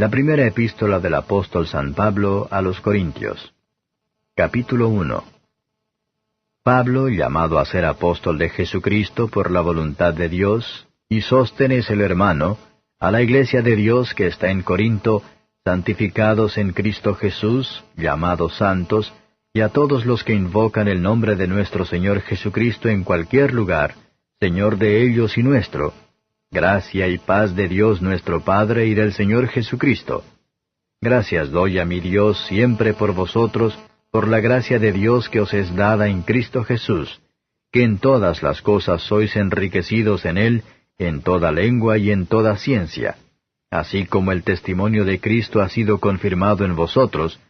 La primera epístola del apóstol San Pablo a los Corintios. Capítulo 1. Pablo, llamado a ser apóstol de Jesucristo por la voluntad de Dios, y Sóstenes el hermano, a la iglesia de Dios que está en Corinto, santificados en Cristo Jesús, llamados santos, y a todos los que invocan el nombre de nuestro Señor Jesucristo en cualquier lugar, Señor de ellos y nuestro, gracia y paz de Dios nuestro Padre y del Señor Jesucristo. Gracias doy a mi Dios siempre por vosotros, por la gracia de Dios que os es dada en Cristo Jesús, que en todas las cosas sois enriquecidos en Él, en toda lengua y en toda ciencia, así como el testimonio de Cristo ha sido confirmado en vosotros,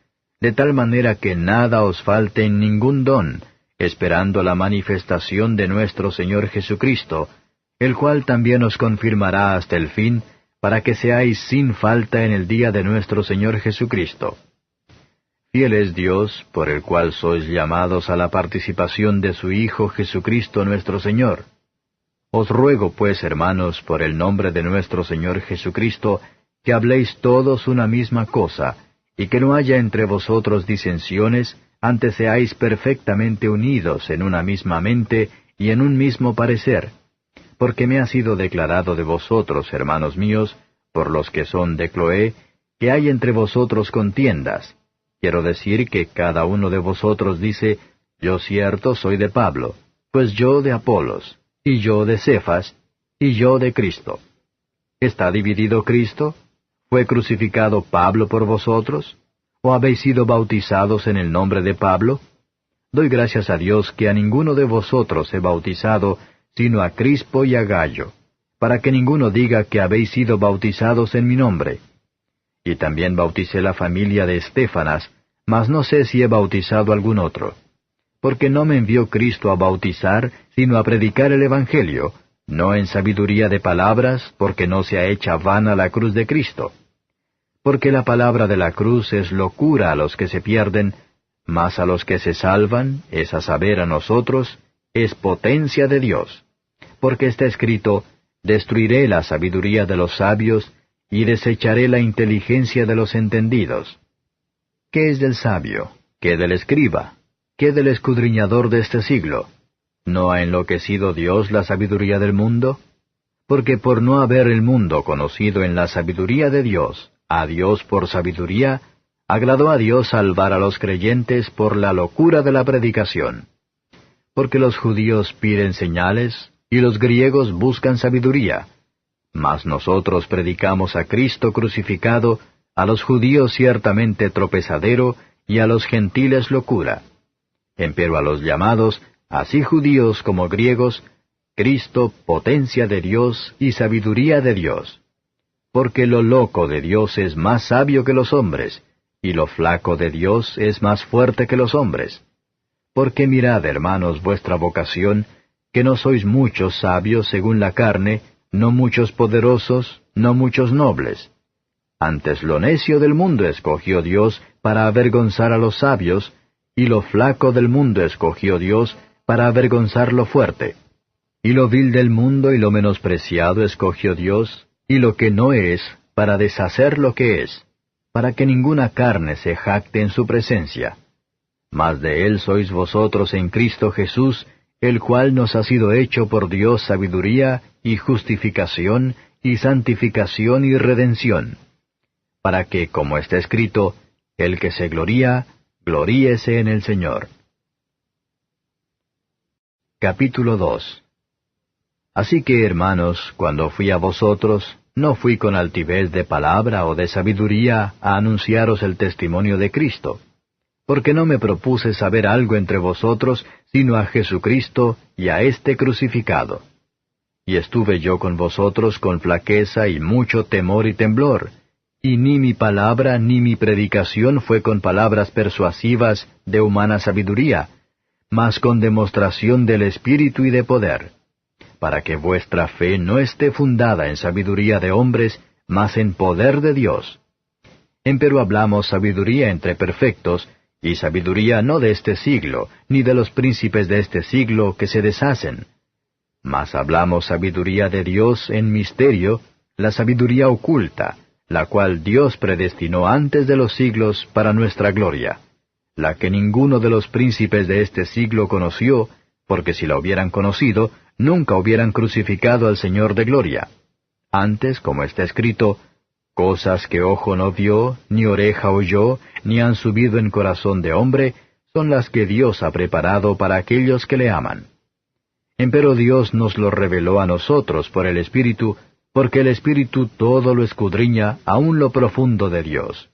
de tal manera que nada os falte en ningún don, esperando la manifestación de nuestro Señor Jesucristo, el cual también os confirmará hasta el fin, para que seáis sin falta en el día de nuestro Señor Jesucristo. Fiel es Dios, por el cual sois llamados a la participación de su Hijo Jesucristo nuestro Señor. Os ruego pues, hermanos, por el nombre de nuestro Señor Jesucristo, que habléis todos una misma cosa, y que no haya entre vosotros disensiones, antes seáis perfectamente unidos en una misma mente y en un mismo parecer. Porque me ha sido declarado de vosotros, hermanos míos, por los que son de Cloé, que hay entre vosotros contiendas. Quiero decir que cada uno de vosotros dice, yo cierto soy de Pablo, pues yo de Apolos, y yo de Cefas, y yo de Cristo. ¿Está dividido Cristo? ¿Fue crucificado Pablo por vosotros? ¿O habéis sido bautizados en el nombre de Pablo? Doy gracias a Dios que a ninguno de vosotros he bautizado, sino a Crispo y a Gallo, para que ninguno diga que habéis sido bautizados en mi nombre. Y también bauticé la familia de Estéfanas, mas no sé si he bautizado algún otro. Porque no me envió Cristo a bautizar, sino a predicar el Evangelio, no en sabiduría de palabras, porque no sea hecha vana la cruz de Cristo. Porque la palabra de la cruz es locura a los que se pierden, mas a los que se salvan, es a saber a nosotros, es potencia de Dios. Porque está escrito, destruiré la sabiduría de los sabios, y desecharé la inteligencia de los entendidos. ¿Qué es del sabio? ¿Qué del escriba? ¿Qué del escudriñador de este siglo? ¿No ha enloquecido Dios la sabiduría del mundo? Porque por no haber el mundo conocido en la sabiduría de Dios, a Dios por sabiduría, agradó a Dios salvar a los creyentes por la locura de la predicación. Porque los judíos piden señales, y los griegos buscan sabiduría. Mas nosotros predicamos a Cristo crucificado, a los judíos ciertamente tropezadero, y a los gentiles locura. Empero a los llamados, así judíos como griegos, Cristo potencia de Dios y sabiduría de Dios. Porque lo loco de Dios es más sabio que los hombres, y lo flaco de Dios es más fuerte que los hombres. Porque mirad, hermanos, vuestra vocación, que no sois muchos sabios según la carne, no muchos poderosos, no muchos nobles. Antes lo necio del mundo escogió Dios para avergonzar a los sabios, y lo flaco del mundo escogió Dios para avergonzar lo fuerte. Y lo vil del mundo y lo menospreciado escogió Dios, y lo que no es, para deshacer lo que es, para que ninguna carne se jacte en su presencia. Mas de Él sois vosotros en Cristo Jesús, el cual nos ha sido hecho por Dios sabiduría, y justificación, y santificación, y redención. Para que, como está escrito, el que se gloría, gloríese en el Señor. Capítulo 2. Así que, hermanos, cuando fui a vosotros, no fui con altivez de palabra o de sabiduría a anunciaros el testimonio de Cristo, porque no me propuse saber algo entre vosotros, sino a Jesucristo y a este crucificado. Y estuve yo con vosotros con flaqueza y mucho temor y temblor, y ni mi palabra ni mi predicación fue con palabras persuasivas de humana sabiduría, mas con demostración del Espíritu y de poder, para que vuestra fe no esté fundada en sabiduría de hombres, mas en poder de Dios. Empero hablamos sabiduría entre perfectos, y sabiduría no de este siglo, ni de los príncipes de este siglo que se deshacen. Mas hablamos sabiduría de Dios en misterio, la sabiduría oculta, la cual Dios predestinó antes de los siglos para nuestra gloria, la que ninguno de los príncipes de este siglo conoció, porque si la hubieran conocido, nunca hubieran crucificado al Señor de gloria. Antes, como está escrito, cosas que ojo no vio, ni oreja oyó, ni han subido en corazón de hombre, son las que Dios ha preparado para aquellos que le aman. Empero Dios nos lo reveló a nosotros por el Espíritu, porque el Espíritu todo lo escudriña aun lo profundo de Dios.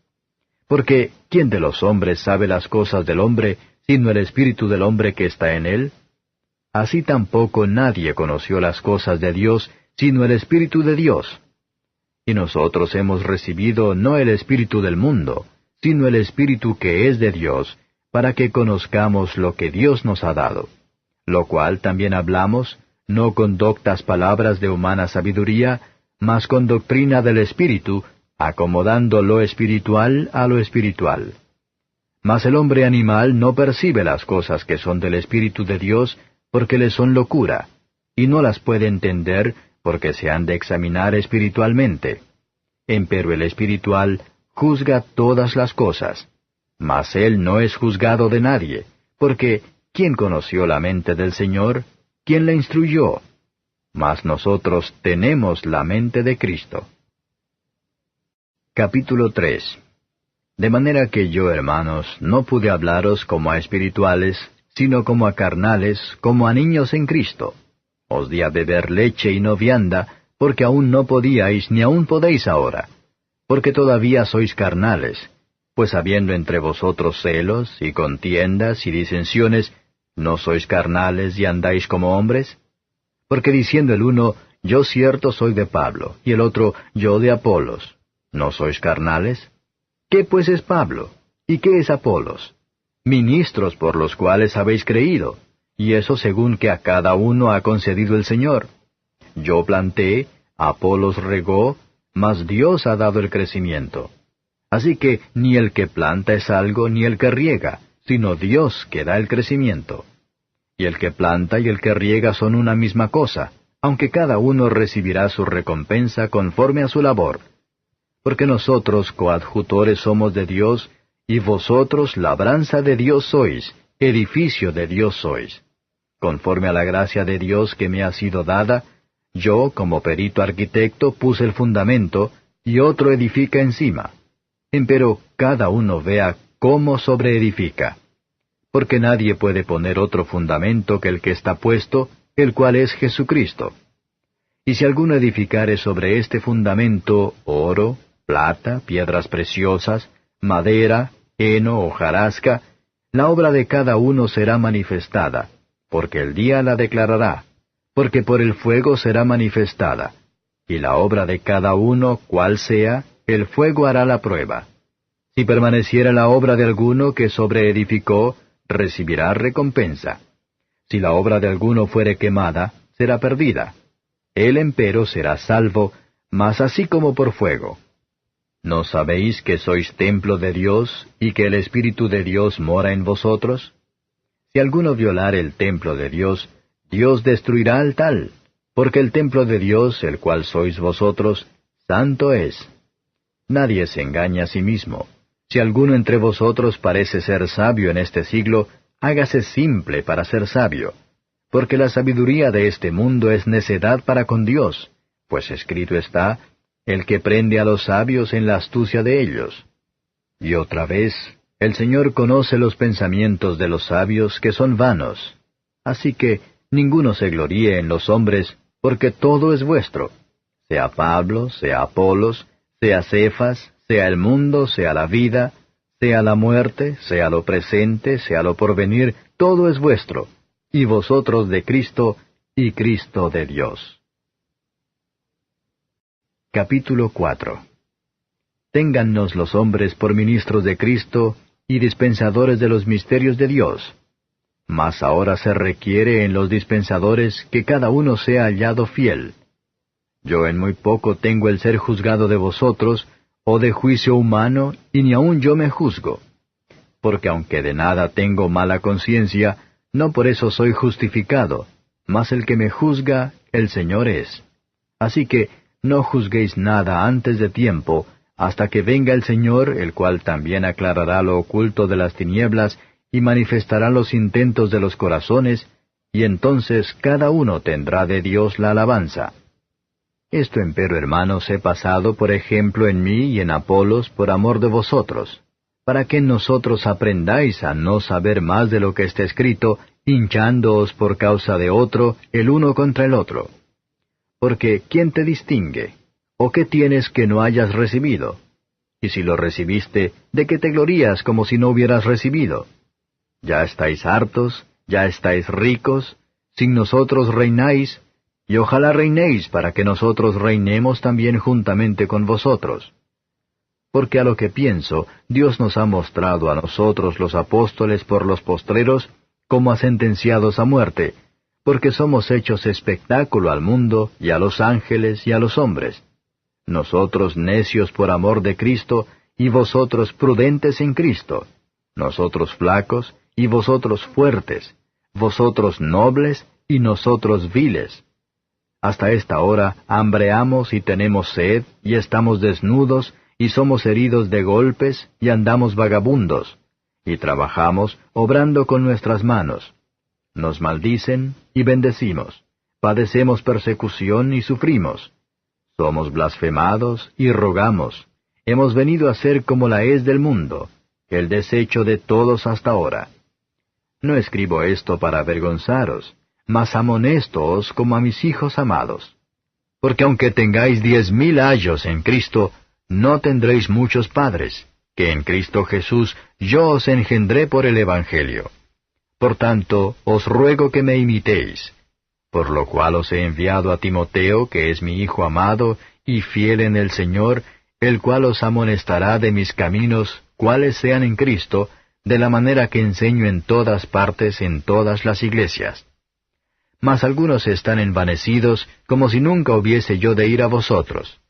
Porque, ¿quién de los hombres sabe las cosas del hombre, sino el Espíritu del hombre que está en él? Así tampoco nadie conoció las cosas de Dios, sino el Espíritu de Dios. Y nosotros hemos recibido no el espíritu del mundo, sino el Espíritu que es de Dios, para que conozcamos lo que Dios nos ha dado. Lo cual también hablamos, no con doctas palabras de humana sabiduría, mas con doctrina del Espíritu, acomodando lo espiritual a lo espiritual. Mas el hombre animal no percibe las cosas que son del Espíritu de Dios, porque le son locura, y no las puede entender, porque se han de examinar espiritualmente. Empero el espiritual juzga todas las cosas, mas él no es juzgado de nadie, porque ¿quién conoció la mente del Señor? ¿Quién la instruyó? Mas nosotros tenemos la mente de Cristo. Capítulo 3. De manera que yo, hermanos, no pude hablaros como a espirituales, sino como a carnales, como a niños en Cristo. Os di a beber leche y no vianda, porque aún no podíais, ni aún podéis ahora, porque todavía sois carnales, pues habiendo entre vosotros celos, y contiendas, y disensiones, ¿no sois carnales y andáis como hombres? Porque diciendo el uno, yo cierto soy de Pablo, y el otro, yo de Apolos, ¿no sois carnales? ¿Qué pues es Pablo? ¿Y qué es Apolos? Ministros por los cuales habéis creído, y eso según que a cada uno ha concedido el Señor. Yo planté, Apolos regó, mas Dios ha dado el crecimiento. Así que ni el que planta es algo, ni el que riega, sino Dios que da el crecimiento. Y el que planta y el que riega son una misma cosa, aunque cada uno recibirá su recompensa conforme a su labor. Porque nosotros coadjutores somos de Dios, y vosotros labranza de Dios sois, edificio de Dios sois. Conforme a la gracia de Dios que me ha sido dada, yo, como perito arquitecto, puse el fundamento, y otro edifica encima. Empero cada uno vea cómo sobreedifica. Porque nadie puede poner otro fundamento que el que está puesto, el cual es Jesucristo. Y si alguno edificare sobre este fundamento oro, plata, piedras preciosas, madera, heno, hojarasca, la obra de cada uno será manifestada, porque el día la declarará, porque por el fuego será manifestada, y la obra de cada uno, cual sea, el fuego hará la prueba. Si permaneciera la obra de alguno que sobreedificó, recibirá recompensa. Si la obra de alguno fuere quemada, será perdida. Él empero será salvo, mas así como por fuego. ¿No sabéis que sois templo de Dios, y que el Espíritu de Dios mora en vosotros? Si alguno violare el templo de Dios, Dios destruirá al tal, porque el templo de Dios, el cual sois vosotros, santo es. Nadie se engaña a sí mismo. Si alguno entre vosotros parece ser sabio en este siglo, hágase simple para ser sabio, porque la sabiduría de este mundo es necedad para con Dios, pues escrito está, el que prende a los sabios en la astucia de ellos. Y otra vez, el Señor conoce los pensamientos de los sabios que son vanos. Así que ninguno se gloríe en los hombres, porque todo es vuestro, sea Pablo, sea Apolos, sea Cefas, sea el mundo, sea la vida, sea la muerte, sea lo presente, sea lo porvenir, todo es vuestro, y vosotros de Cristo, y Cristo de Dios. Capítulo 4. Téngannos los hombres por ministros de Cristo y dispensadores de los misterios de Dios. Mas ahora se requiere en los dispensadores que cada uno sea hallado fiel. Yo en muy poco tengo el ser juzgado de vosotros, o de juicio humano, y ni aun yo me juzgo. Porque aunque de nada tengo mala conciencia, no por eso soy justificado, mas el que me juzga, el Señor es. Así que no juzguéis nada antes de tiempo, hasta que venga el Señor, el cual también aclarará lo oculto de las tinieblas, y manifestará los intentos de los corazones, y entonces cada uno tendrá de Dios la alabanza. Esto empero, hermanos, he pasado por ejemplo en mí y en Apolos por amor de vosotros, para que en nosotros aprendáis a no saber más de lo que está escrito, hinchándoos por causa de otro, el uno contra el otro. Porque ¿quién te distingue? ¿O qué tienes que no hayas recibido? Y si lo recibiste, ¿de qué te glorías como si no hubieras recibido? Ya estáis hartos, ya estáis ricos, sin nosotros reináis, y ojalá reinéis para que nosotros reinemos también juntamente con vosotros. Porque a lo que pienso, Dios nos ha mostrado a nosotros los apóstoles por los postreros, como a sentenciados a muerte, porque somos hechos espectáculo al mundo, y a los ángeles, y a los hombres. Nosotros necios por amor de Cristo, y vosotros prudentes en Cristo. Nosotros flacos, y vosotros fuertes. Vosotros nobles, y nosotros viles. Hasta esta hora hambreamos y tenemos sed, y estamos desnudos, y somos heridos de golpes, y andamos vagabundos, y trabajamos, obrando con nuestras manos. Nos maldicen, y bendecimos. Padecemos persecución, y sufrimos. Somos blasfemados, y rogamos. Hemos venido a ser como la hez del mundo, el desecho de todos hasta ahora. No escribo esto para avergonzaros, mas amonéstoos como a mis hijos amados. Porque aunque tengáis 10,000 ayos en Cristo, no tendréis muchos padres, que en Cristo Jesús yo os engendré por el Evangelio. Por tanto, os ruego que me imitéis, por lo cual os he enviado a Timoteo, que es mi hijo amado y fiel en el Señor, el cual os amonestará de mis caminos, cuáles sean en Cristo, de la manera que enseño en todas partes en todas las iglesias. Mas algunos están envanecidos, como si nunca hubiese yo de ir a vosotros.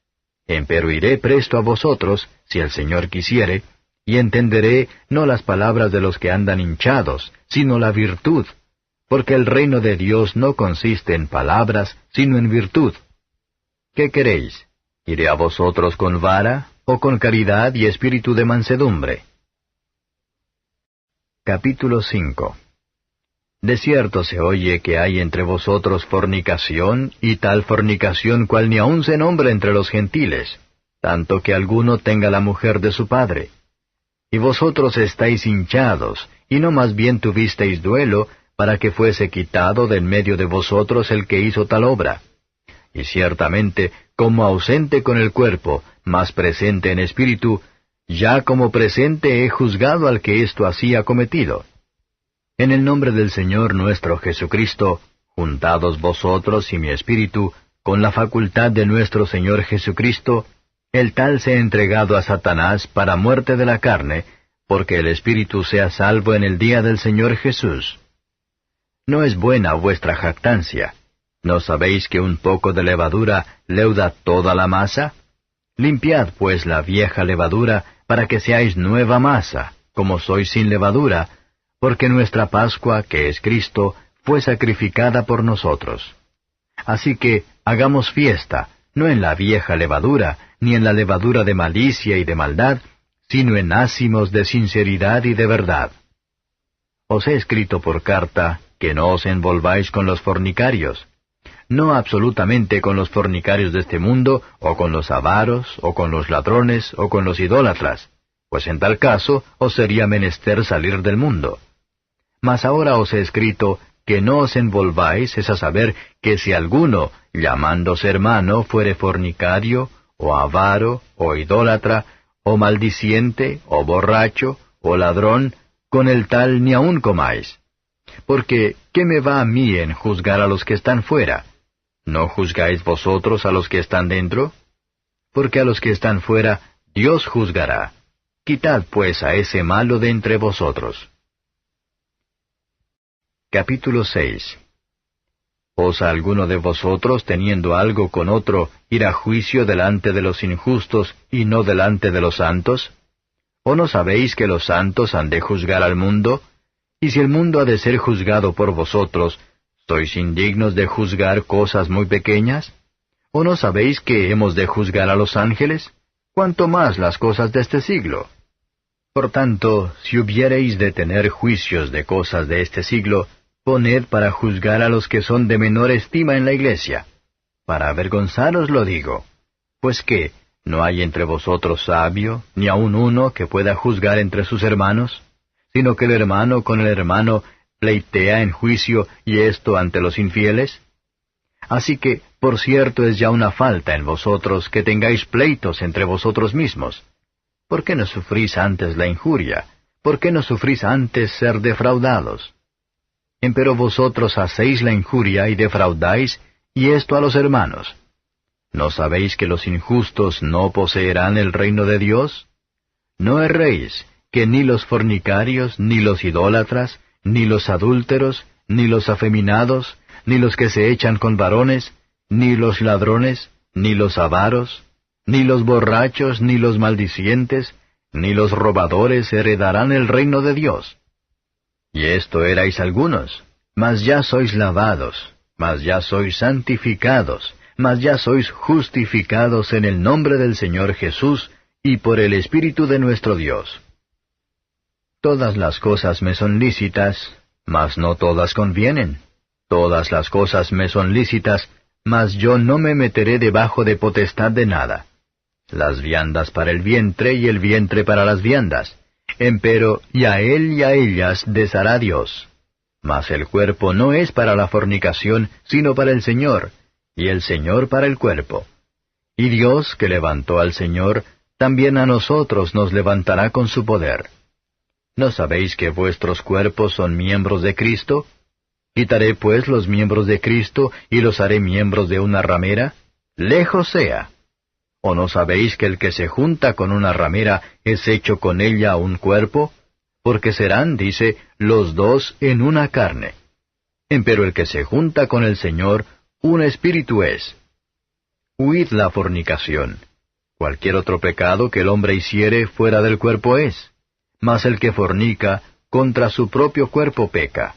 Empero iré presto a vosotros, si el Señor quisiere, y entenderé no las palabras de los que andan hinchados, sino la virtud, porque el reino de Dios no consiste en palabras, sino en virtud. ¿Qué queréis? ¿Iré a vosotros con vara, o con caridad y espíritu de mansedumbre? Capítulo 5. De cierto se oye que hay entre vosotros fornicación, y tal fornicación cual ni aun se nombra entre los gentiles, tanto que alguno tenga la mujer de su padre. Y vosotros estáis hinchados, y no más bien tuvisteis duelo, para que fuese quitado de en medio de vosotros el que hizo tal obra. Y ciertamente, como ausente con el cuerpo, mas presente en espíritu, ya como presente he juzgado al que esto así ha cometido. En el nombre del Señor nuestro Jesucristo, juntados vosotros y mi espíritu, con la facultad de nuestro Señor Jesucristo, el tal sea entregado a Satanás para muerte de la carne, porque el espíritu sea salvo en el día del Señor Jesús. No es buena vuestra jactancia. ¿No sabéis que un poco de levadura leuda toda la masa? Limpiad pues la vieja levadura, para que seáis nueva masa, como sois sin levadura, porque nuestra Pascua, que es Cristo, fue sacrificada por nosotros. Así que hagamos fiesta, no en la vieja levadura, ni en la levadura de malicia y de maldad, sino en ázimos de sinceridad y de verdad. Os he escrito por carta, que no os envolváis con los fornicarios, no absolutamente con los fornicarios de este mundo, o con los avaros, o con los ladrones, o con los idólatras, pues en tal caso os sería menester salir del mundo. Mas ahora os he escrito que no os envolváis, es a saber, que si alguno, llamándose hermano, fuere fornicario, o avaro, o idólatra, o maldiciente, o borracho, o ladrón, con el tal ni aun comáis. Porque, ¿qué me va a mí en juzgar a los que están fuera? ¿No juzgáis vosotros a los que están dentro? Porque a los que están fuera, Dios juzgará. Quitad pues a ese malo de entre vosotros. Capítulo 6. ¿Osa alguno de vosotros, teniendo algo con otro, ir a juicio delante de los injustos y no delante de los santos? ¿O no sabéis que los santos han de juzgar al mundo? Y si el mundo ha de ser juzgado por vosotros, ¿sois indignos de juzgar cosas muy pequeñas? ¿O no sabéis que hemos de juzgar a los ángeles? cuánto más las cosas de este siglo. Por tanto, si hubiereis de tener juicios de cosas de este siglo, poned para juzgar a los que son de menor estima en la iglesia. Para avergonzaros lo digo. Pues qué, ¿no hay entre vosotros sabio, ni aun uno que pueda juzgar entre sus hermanos? Sino que el hermano con el hermano pleitea en juicio, y esto ante los infieles. Así que, por cierto, es ya una falta en vosotros que tengáis pleitos entre vosotros mismos. ¿Por qué no sufrís antes la injuria? ¿Por qué no sufrís antes ser defraudados? Empero vosotros hacéis la injuria y defraudáis, y esto a los hermanos. ¿No sabéis que los injustos no poseerán el reino de Dios? No erréis, que ni los fornicarios, ni los idólatras, ni los adúlteros, ni los afeminados, ni los que se echan con varones, ni los ladrones, ni los avaros, ni los borrachos, ni los maldicientes, ni los robadores heredarán el reino de Dios. Y esto erais algunos, mas ya sois lavados, mas ya sois santificados, mas ya sois justificados en el nombre del Señor Jesús y por el Espíritu de nuestro Dios. Todas las cosas me son lícitas, mas no todas convienen. Todas las cosas me son lícitas, mas yo no me meteré debajo de potestad de nada. Las viandas para el vientre y el vientre para las viandas. Empero y a él y a ellas deshará Dios. Mas el cuerpo no es para la fornicación, sino para el Señor, y el Señor para el cuerpo. Y Dios, que levantó al Señor, también a nosotros nos levantará con su poder. ¿No sabéis que vuestros cuerpos son miembros de Cristo? ¿Quitaré pues los miembros de Cristo y los haré miembros de una ramera? Lejos sea. ¿O no sabéis que el que se junta con una ramera es hecho con ella un cuerpo? Porque serán, dice, los dos en una carne. Empero el que se junta con el Señor, un espíritu es. Huid la fornicación. Cualquier otro pecado que el hombre hiciere fuera del cuerpo es. Mas el que fornica, contra su propio cuerpo peca.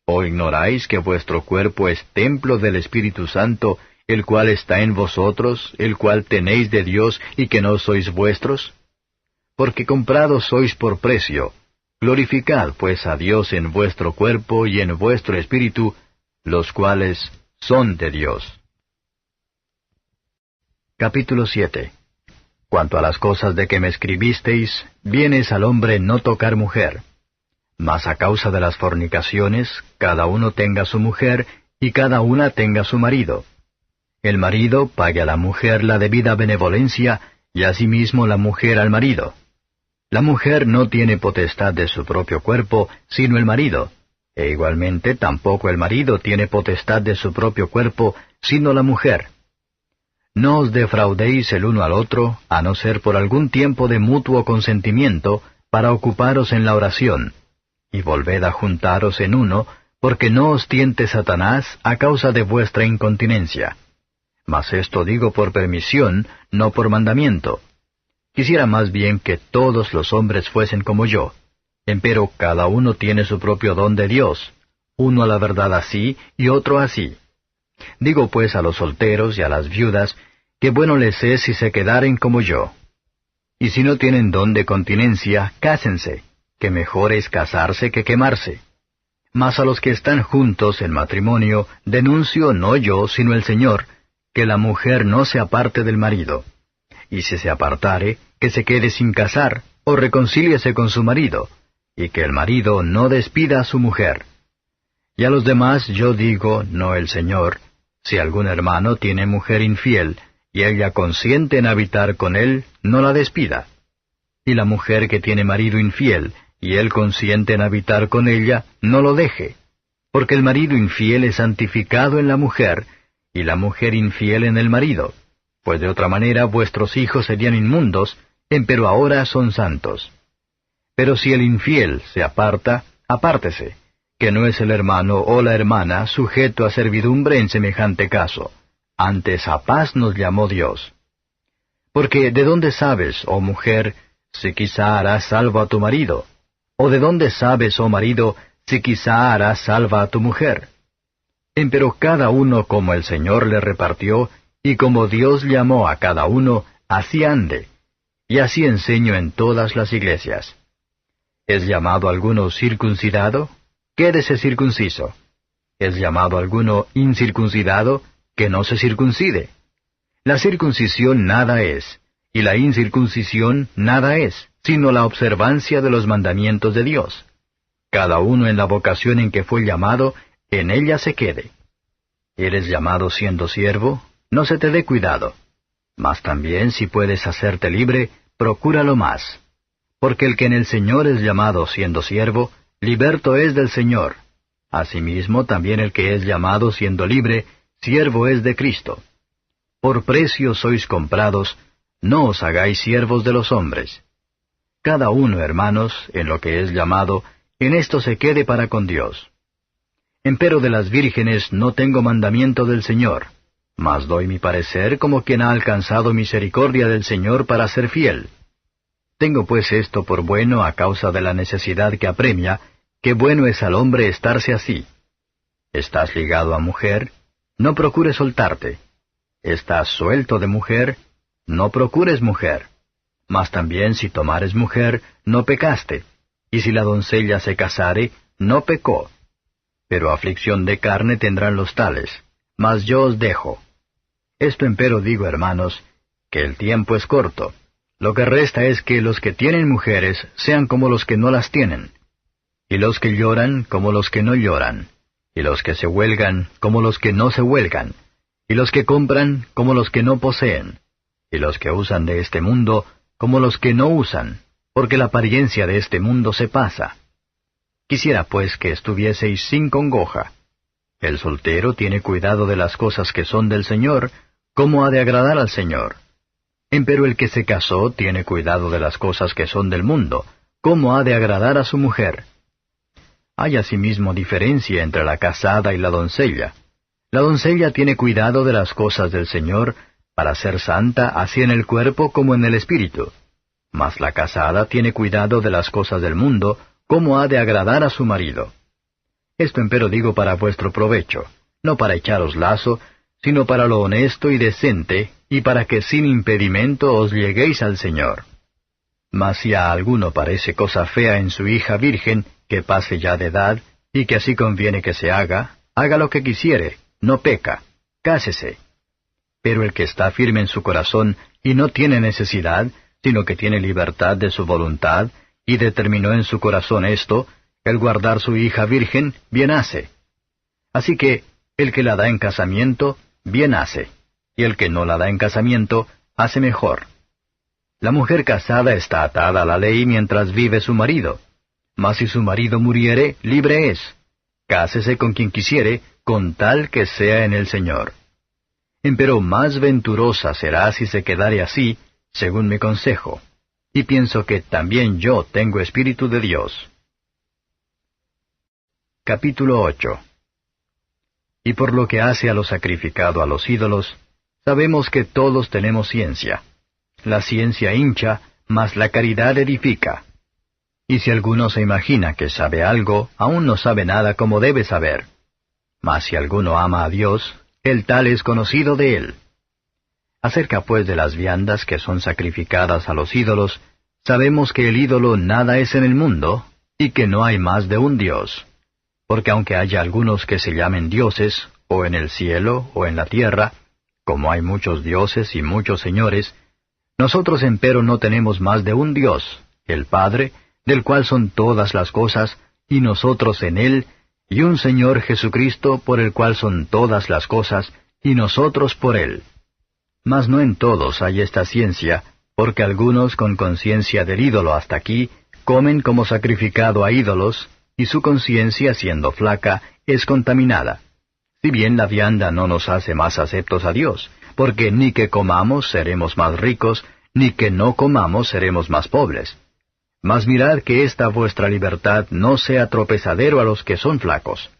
¿O ignoráis que vuestro cuerpo es templo del Espíritu Santo, el cual está en vosotros, el cual tenéis de Dios y que no sois vuestros? Porque comprados sois por precio. Glorificad pues a Dios en vuestro cuerpo y en vuestro espíritu, los cuales son de Dios. Capítulo 7. Cuanto a las cosas de que me escribisteis, bien es al hombre no tocar mujer. Mas a causa de las fornicaciones, cada uno tenga su mujer, y cada una tenga su marido. El marido pague a la mujer la debida benevolencia, y asimismo la mujer al marido. La mujer no tiene potestad de su propio cuerpo, sino el marido, e igualmente tampoco el marido tiene potestad de su propio cuerpo, sino la mujer. No os defraudéis el uno al otro, a no ser por algún tiempo de mutuo consentimiento, para ocuparos en la oración. Y volved a juntaros en uno, porque no os tiente Satanás a causa de vuestra incontinencia. Mas esto digo por permisión, no por mandamiento. Quisiera más bien que todos los hombres fuesen como yo. Empero cada uno tiene su propio don de Dios, uno a la verdad así y otro así. Digo pues a los solteros y a las viudas, que bueno les es si se quedaren como yo. Y si no tienen don de continencia, cásense, que mejor es casarse que quemarse. Mas a los que están juntos en matrimonio, denuncio no yo, sino el Señor, que la mujer no se aparte del marido. Y si se apartare, que se quede sin casar, o reconcíliese con su marido, y que el marido no despida a su mujer. Y a los demás yo digo, no el Señor, si algún hermano tiene mujer infiel, y ella consiente en habitar con él, no la despida. Y la mujer que tiene marido infiel, y él consiente en habitar con ella, no lo deje. Porque el marido infiel es santificado en la mujer, y la mujer infiel en el marido. Pues de otra manera vuestros hijos serían inmundos, empero ahora son santos. Pero si el infiel se aparta, apártese, que no es el hermano o la hermana sujeto a servidumbre en semejante caso. Antes a paz nos llamó Dios. Porque ¿de dónde sabes, oh mujer, si quizá harás salvo a tu marido? ¿O de dónde sabes, oh marido, si quizá harás salva a tu mujer? Empero cada uno como el Señor le repartió, y como Dios llamó a cada uno, así ande, y así enseño en todas las iglesias. ¿Es llamado alguno circuncidado? Quédese circunciso. ¿Es llamado alguno incircuncidado? Que no se circuncide. La circuncisión nada es, y la incircuncisión nada es, sino la observancia de los mandamientos de Dios. Cada uno en la vocación en que fue llamado, en ella se quede. ¿Eres llamado siendo siervo? No se te dé cuidado. Mas también si puedes hacerte libre, procúralo más. Porque el que en el Señor es llamado siendo siervo, liberto es del Señor. Asimismo también el que es llamado siendo libre, siervo es de Cristo. Por precio sois comprados, no os hagáis siervos de los hombres. Cada uno, hermanos, en lo que es llamado, en esto se quede para con Dios. Empero de las vírgenes no tengo mandamiento del Señor, mas doy mi parecer como quien ha alcanzado misericordia del Señor para ser fiel. Tengo pues esto por bueno a causa de la necesidad que apremia, que bueno es al hombre estarse así. ¿Estás ligado a mujer? No procures soltarte. ¿Estás suelto de mujer? No procures mujer. Mas también si tomares mujer, no pecaste. Y si la doncella se casare, no pecó. Pero aflicción de carne tendrán los tales. Mas yo os dejo. Esto empero digo, hermanos, que el tiempo es corto. Lo que resta es que los que tienen mujeres sean como los que no las tienen. Y los que lloran como los que no lloran. Y los que se huelgan como los que no se huelgan. Y los que compran como los que no poseen. Y los que usan de este mundo como los que no usan, porque la apariencia de este mundo se pasa. Quisiera pues que estuvieseis sin congoja. El soltero tiene cuidado de las cosas que son del Señor, como ha de agradar al Señor. Empero el que se casó tiene cuidado de las cosas que son del mundo, como ha de agradar a su mujer. Hay asimismo diferencia entre la casada y la doncella. La doncella tiene cuidado de las cosas del Señor, para ser santa así en el cuerpo como en el espíritu. Mas la casada tiene cuidado de las cosas del mundo, como ha de agradar a su marido. Esto empero digo para vuestro provecho, no para echaros lazo, sino para lo honesto y decente, y para que sin impedimento os lleguéis al Señor. Mas si a alguno parece cosa fea en su hija virgen, que pase ya de edad, y que así conviene que se haga lo que quisiere, no peca, cásese. Pero el que está firme en su corazón, y no tiene necesidad, sino que tiene libertad de su voluntad, y determinó en su corazón esto, el guardar su hija virgen, bien hace. Así que, el que la da en casamiento, bien hace, y el que no la da en casamiento, hace mejor. La mujer casada está atada a la ley mientras vive su marido, mas si su marido muriere, libre es. Cásese con quien quisiere, con tal que sea en el Señor. Empero más venturosa será si se quedare así, según mi consejo. Y pienso que también yo tengo espíritu de Dios. Capítulo 8. Y por lo que hace a lo sacrificado a los ídolos, sabemos que todos tenemos ciencia. La ciencia hincha, mas la caridad edifica. Y si alguno se imagina que sabe algo, aún no sabe nada como debe saber. Mas si alguno ama a Dios, el tal es conocido de él. Acerca pues de las viandas que son sacrificadas a los ídolos, sabemos que el ídolo nada es en el mundo, y que no hay más de un Dios. Porque aunque haya algunos que se llamen dioses, o en el cielo, o en la tierra, como hay muchos dioses y muchos señores, nosotros empero no tenemos más de un Dios, el Padre, del cual son todas las cosas, y nosotros en él, y un Señor Jesucristo por el cual son todas las cosas, y nosotros por él. Mas no en todos hay esta ciencia, porque algunos con conciencia del ídolo hasta aquí, comen como sacrificado a ídolos, y su conciencia, siendo flaca, es contaminada. Si bien la vianda no nos hace más aceptos a Dios, porque ni que comamos seremos más ricos, ni que no comamos seremos más pobres. Mas mirad que esta vuestra libertad no sea tropezadero a los que son flacos.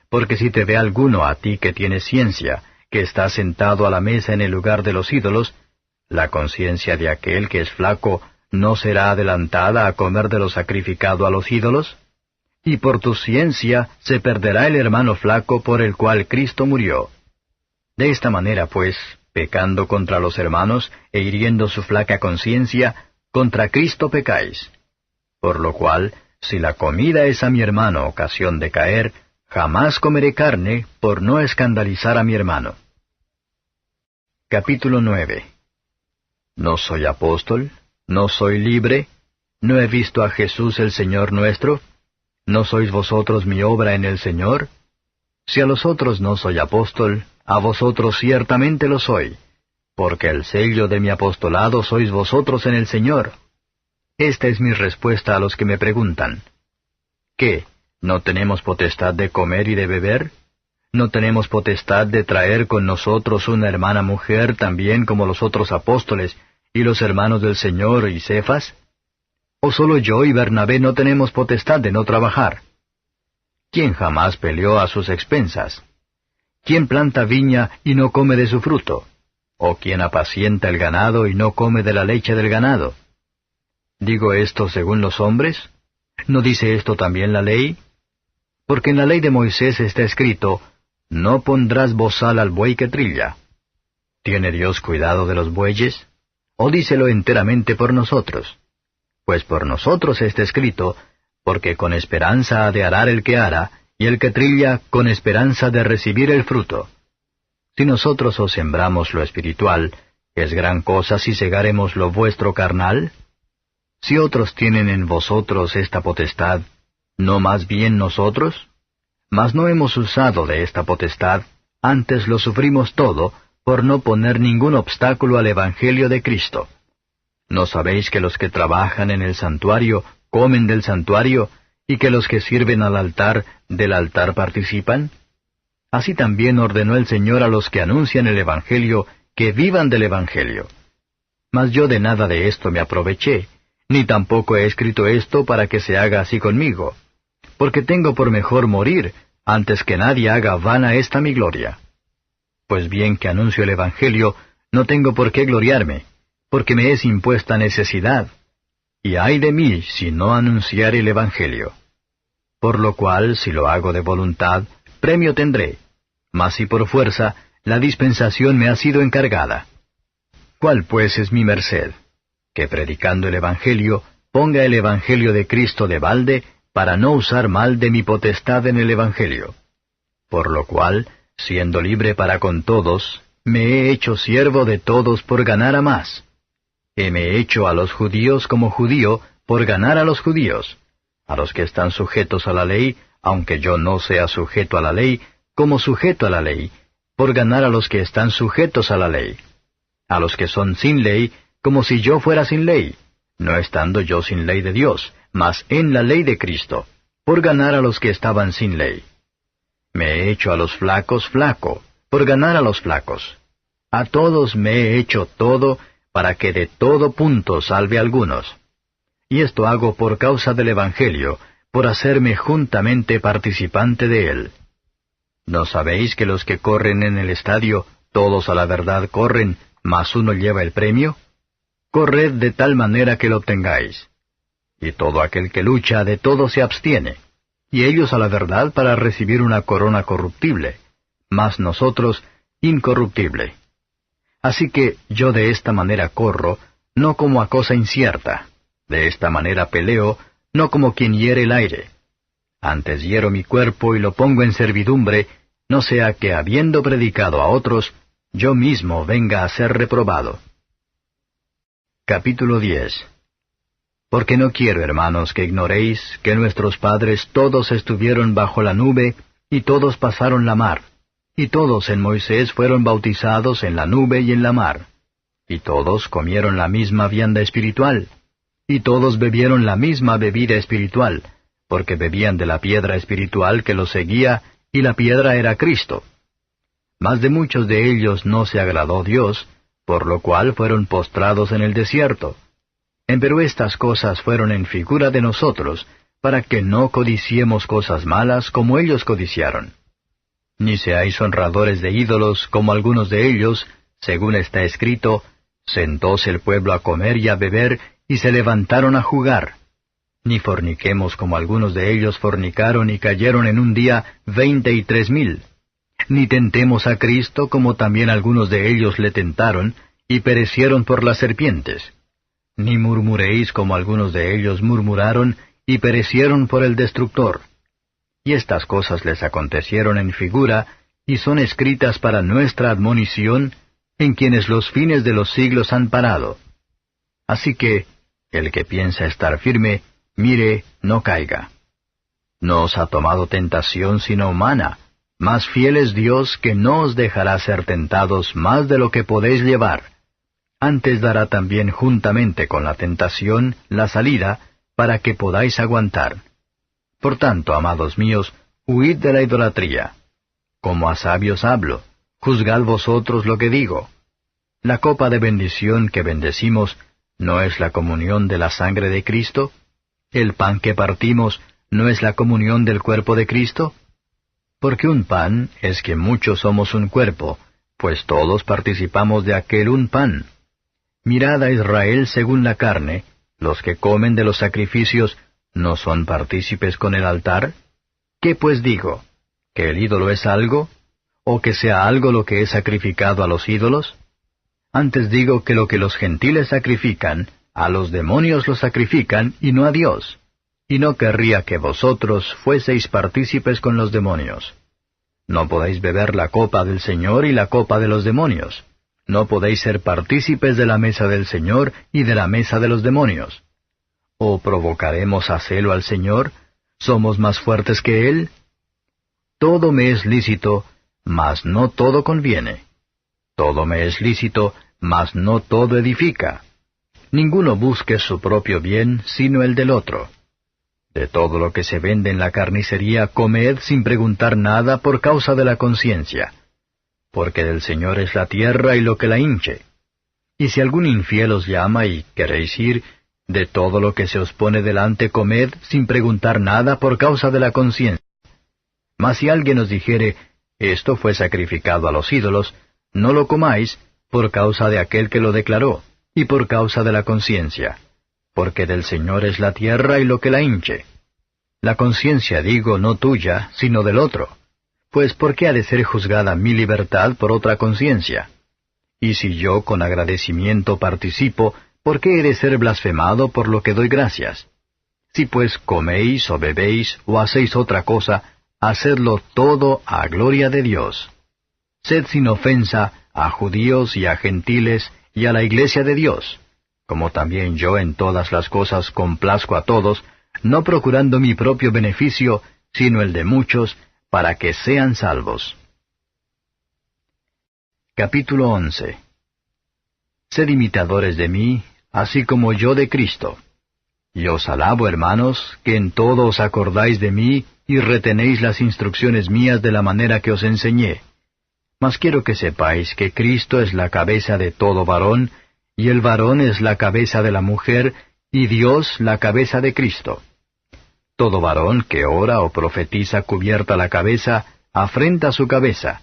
Porque si te ve alguno a ti que tienes ciencia, que está sentado a la mesa en el lugar de los ídolos, la conciencia de aquel que es flaco ¿no será adelantada a comer de lo sacrificado a los ídolos? Y por tu ciencia se perderá el hermano flaco por el cual Cristo murió. De esta manera, pues, pecando contra los hermanos e hiriendo su flaca conciencia, contra Cristo pecáis. Por lo cual, si la comida es a mi hermano ocasión de caer, jamás comeré carne por no escandalizar a mi hermano. Capítulo 9. ¿No soy apóstol? ¿No soy libre? ¿No he visto a Jesús el Señor nuestro? ¿No sois vosotros mi obra en el Señor? Si a los otros no soy apóstol, a vosotros ciertamente lo soy, porque el sello de mi apostolado sois vosotros en el Señor. Esta es mi respuesta a los que me preguntan. ¿Qué? ¿No tenemos potestad de comer y de beber? ¿No tenemos potestad de traer con nosotros una hermana mujer también como los otros apóstoles y los hermanos del Señor y Cefas? ¿O solo yo y Bernabé no tenemos potestad de no trabajar? ¿Quién jamás peleó a sus expensas? ¿Quién planta viña y no come de su fruto? ¿O quién apacienta el ganado y no come de la leche del ganado? ¿Digo esto según los hombres? ¿No dice esto también la ley? Porque en la ley de Moisés está escrito, no pondrás bozal al buey que trilla. ¿Tiene Dios cuidado de los bueyes? ¿O dícelo enteramente por nosotros? Pues por nosotros está escrito, porque con esperanza ha de arar el que ara, y el que trilla con esperanza de recibir el fruto. Si nosotros os sembramos lo espiritual, ¿es gran cosa si segaremos lo vuestro carnal? Si otros tienen en vosotros esta potestad, ¿no más bien nosotros? Mas no hemos usado de esta potestad, antes lo sufrimos todo, por no poner ningún obstáculo al Evangelio de Cristo. ¿No sabéis que los que trabajan en el santuario comen del santuario, y que los que sirven al altar del altar participan? Así también ordenó el Señor a los que anuncian el Evangelio, que vivan del Evangelio. Mas yo de nada de esto me aproveché, ni tampoco he escrito esto para que se haga así conmigo, porque tengo por mejor morir, antes que nadie haga vana esta mi gloria. Pues bien que anuncio el Evangelio, no tengo por qué gloriarme, porque me es impuesta necesidad, y ay de mí si no anunciare el Evangelio. Por lo cual, si lo hago de voluntad, premio tendré, mas si por fuerza, la dispensación me ha sido encargada. ¿Cuál pues es mi merced? Que predicando el Evangelio, ponga el Evangelio de Cristo de balde, para no usar mal de mi potestad en el Evangelio. Por lo cual, siendo libre para con todos, me he hecho siervo de todos por ganar a más. Heme hecho a los judíos como judío, por ganar a los judíos, a los que están sujetos a la ley, aunque yo no sea sujeto a la ley, como sujeto a la ley, por ganar a los que están sujetos a la ley. A los que son sin ley, como si yo fuera sin ley, no estando yo sin ley de Dios, mas en la ley de Cristo, por ganar a los que estaban sin ley. Me he hecho a los flacos flaco, por ganar a los flacos. A todos me he hecho todo, para que de todo punto salve a algunos. Y esto hago por causa del Evangelio, por hacerme juntamente participante de él. ¿No sabéis que los que corren en el estadio, todos a la verdad corren, mas uno lleva el premio? Corred de tal manera que lo obtengáis. Y todo aquel que lucha de todo se abstiene, y ellos a la verdad para recibir una corona corruptible, mas nosotros incorruptible. Así que yo de esta manera corro, no como a cosa incierta, de esta manera peleo, no como quien hiere el aire. Antes hiero mi cuerpo y lo pongo en servidumbre, no sea que habiendo predicado a otros, yo mismo venga a ser reprobado. Capítulo 10. Porque no quiero, hermanos, que ignoréis que nuestros padres todos estuvieron bajo la nube, y todos pasaron la mar, y todos en Moisés fueron bautizados en la nube y en la mar, y todos comieron la misma vianda espiritual, y todos bebieron la misma bebida espiritual, porque bebían de la piedra espiritual que los seguía, y la piedra era Cristo. Mas de muchos de ellos no se agradó Dios, por lo cual fueron postrados en el desierto. Empero estas cosas fueron en figura de nosotros, para que no codiciemos cosas malas como ellos codiciaron. Ni seáis honradores de ídolos como algunos de ellos, según está escrito, sentóse el pueblo a comer y a beber, y se levantaron a jugar. Ni forniquemos como algunos de ellos fornicaron y cayeron en un día 23,000. ni tentemos a Cristo como también algunos de ellos le tentaron, y perecieron por las serpientes. Ni murmuréis como algunos de ellos murmuraron, y perecieron por el destructor. Y estas cosas les acontecieron en figura, y son escritas para nuestra admonición, en quienes los fines de los siglos han parado. Así que, el que piensa estar firme, mire, no caiga. No os ha tomado tentación sino humana, mas fiel es Dios que no os dejará ser tentados más de lo que podéis llevar. Antes dará también juntamente con la tentación la salida, para que podáis aguantar. Por tanto, amados míos, huid de la idolatría. Como a sabios hablo, juzgad vosotros lo que digo. La copa de bendición que bendecimos, ¿no es la comunión de la sangre de Cristo? ¿El pan que partimos, no es la comunión del cuerpo de Cristo? Porque un pan es que muchos somos un cuerpo, pues todos participamos de aquel un pan. Mirad a Israel según la carne, los que comen de los sacrificios, ¿no son partícipes con el altar? ¿Qué pues digo? ¿Que el ídolo es algo? ¿O que sea algo lo que es sacrificado a los ídolos? Antes digo que lo que los gentiles sacrifican, a los demonios lo sacrifican, y no a Dios. Y no querría que vosotros fueseis partícipes con los demonios. No podéis beber la copa del Señor y la copa de los demonios. No podéis ser partícipes de la mesa del Señor y de la mesa de los demonios. ¿O provocaremos a celo al Señor? ¿Somos más fuertes que Él? Todo me es lícito, mas no todo conviene. Todo me es lícito, mas no todo edifica. Ninguno busque su propio bien, sino el del otro. De todo lo que se vende en la carnicería, comed sin preguntar nada por causa de la conciencia. Porque del Señor es la tierra y lo que la hinche. Y si algún infiel os llama y queréis ir, de todo lo que se os pone delante comed sin preguntar nada por causa de la conciencia. Mas si alguien os dijere, esto fue sacrificado a los ídolos, no lo comáis, por causa de aquel que lo declaró, y por causa de la conciencia. Porque del Señor es la tierra y lo que la hinche. La conciencia digo no tuya, sino del otro. Pues ¿por qué ha de ser juzgada mi libertad por otra conciencia? Y si yo con agradecimiento participo, ¿por qué he de ser blasfemado por lo que doy gracias? Si pues coméis o bebéis o hacéis otra cosa, hacedlo todo a gloria de Dios. Sed sin ofensa a judíos y a gentiles y a la iglesia de Dios, como también yo en todas las cosas complazco a todos, no procurando mi propio beneficio, sino el de muchos, para que sean salvos. Capítulo 11. Sed imitadores de mí, así como yo de Cristo. Y os alabo, hermanos, que en todo os acordáis de mí y retenéis las instrucciones mías de la manera que os enseñé. Mas quiero que sepáis que Cristo es la cabeza de todo varón, y el varón es la cabeza de la mujer, y Dios la cabeza de Cristo. Todo varón que ora o profetiza cubierta la cabeza, afrenta su cabeza.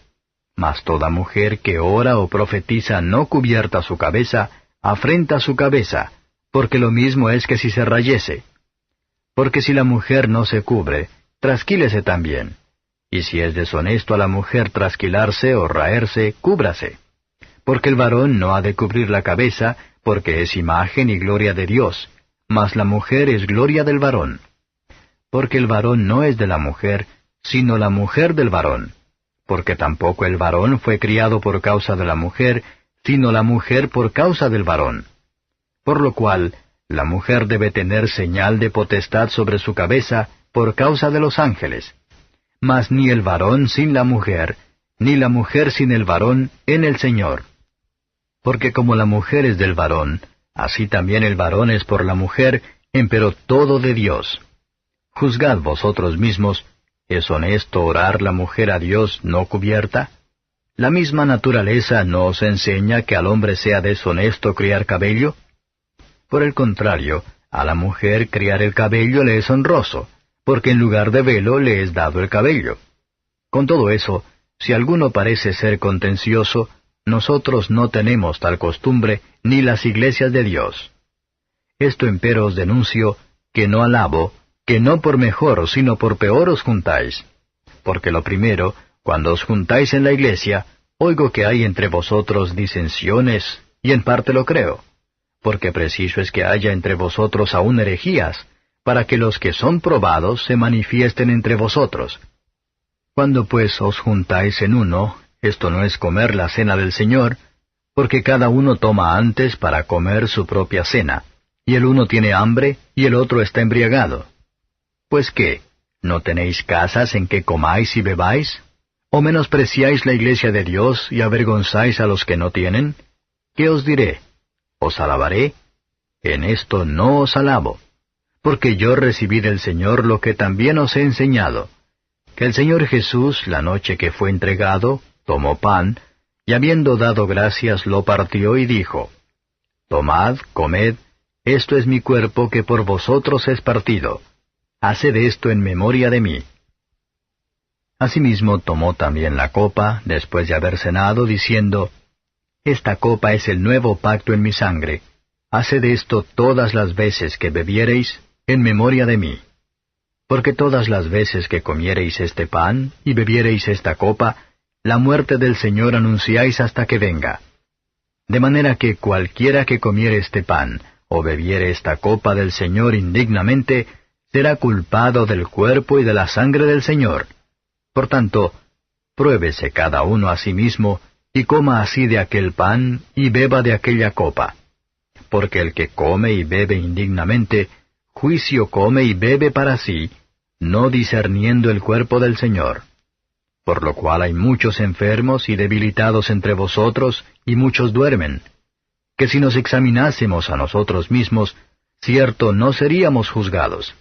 Mas toda mujer que ora o profetiza no cubierta su cabeza, afrenta su cabeza, porque lo mismo es que si se rayese. Porque si la mujer no se cubre, trasquílese también. Y si es deshonesto a la mujer trasquilarse o raerse, cúbrase. Porque el varón no ha de cubrir la cabeza, porque es imagen y gloria de Dios, mas la mujer es gloria del varón. Porque el varón no es de la mujer, sino la mujer del varón. Porque tampoco el varón fue criado por causa de la mujer, sino la mujer por causa del varón. Por lo cual, la mujer debe tener señal de potestad sobre su cabeza por causa de los ángeles. Mas ni el varón sin la mujer, ni la mujer sin el varón en el Señor. Porque como la mujer es del varón, así también el varón es por la mujer, empero todo de Dios. Juzgad vosotros mismos, ¿es honesto orar la mujer a Dios no cubierta? ¿La misma naturaleza no os enseña que al hombre sea deshonesto criar cabello? Por el contrario, a la mujer criar el cabello le es honroso, porque en lugar de velo le es dado el cabello. Con todo eso, si alguno parece ser contencioso, nosotros no tenemos tal costumbre, ni las iglesias de Dios. Esto empero os denuncio, que no alabo, que no por mejor, sino por peor os juntáis. Porque lo primero, Cuando os juntáis en la iglesia, oigo que hay entre vosotros disensiones, y en parte lo creo, porque preciso es que haya entre vosotros aún herejías, para que los que son probados se manifiesten entre vosotros. Cuando pues os juntáis en uno, esto no es comer la cena del Señor, porque cada uno toma antes para comer su propia cena, y el uno tiene hambre y el otro está embriagado. Pues qué, ¿no tenéis casas en que comáis y bebáis? ¿O menospreciáis la iglesia de Dios y avergonzáis a los que no tienen? ¿Qué os diré? ¿Os alabaré? En esto no os alabo, porque yo recibí del Señor lo que también os he enseñado, que el Señor Jesús, la noche que fue entregado, tomó pan, y habiendo dado gracias lo partió y dijo, Tomad, comed, esto es mi cuerpo que por vosotros es partido. Haced esto en memoria de mí. Asimismo tomó también la copa, después de haber cenado, diciendo, Esta copa es el nuevo pacto en mi sangre. Haced esto todas las veces que bebiereis, en memoria de mí. Porque todas las veces que comiereis este pan, y bebiereis esta copa, la muerte del Señor anunciáis hasta que venga. De manera que cualquiera que comiere este pan, o bebiere esta copa del Señor indignamente, será culpado del cuerpo y de la sangre del Señor. Por tanto, pruébese cada uno a sí mismo, y coma así de aquel pan, y beba de aquella copa. Porque el que come y bebe indignamente, juicio come y bebe para sí, no discerniendo el cuerpo del Señor. Por lo cual hay muchos enfermos y debilitados entre vosotros, y muchos duermen. Que si nos examinásemos a nosotros mismos, cierto no seríamos juzgados.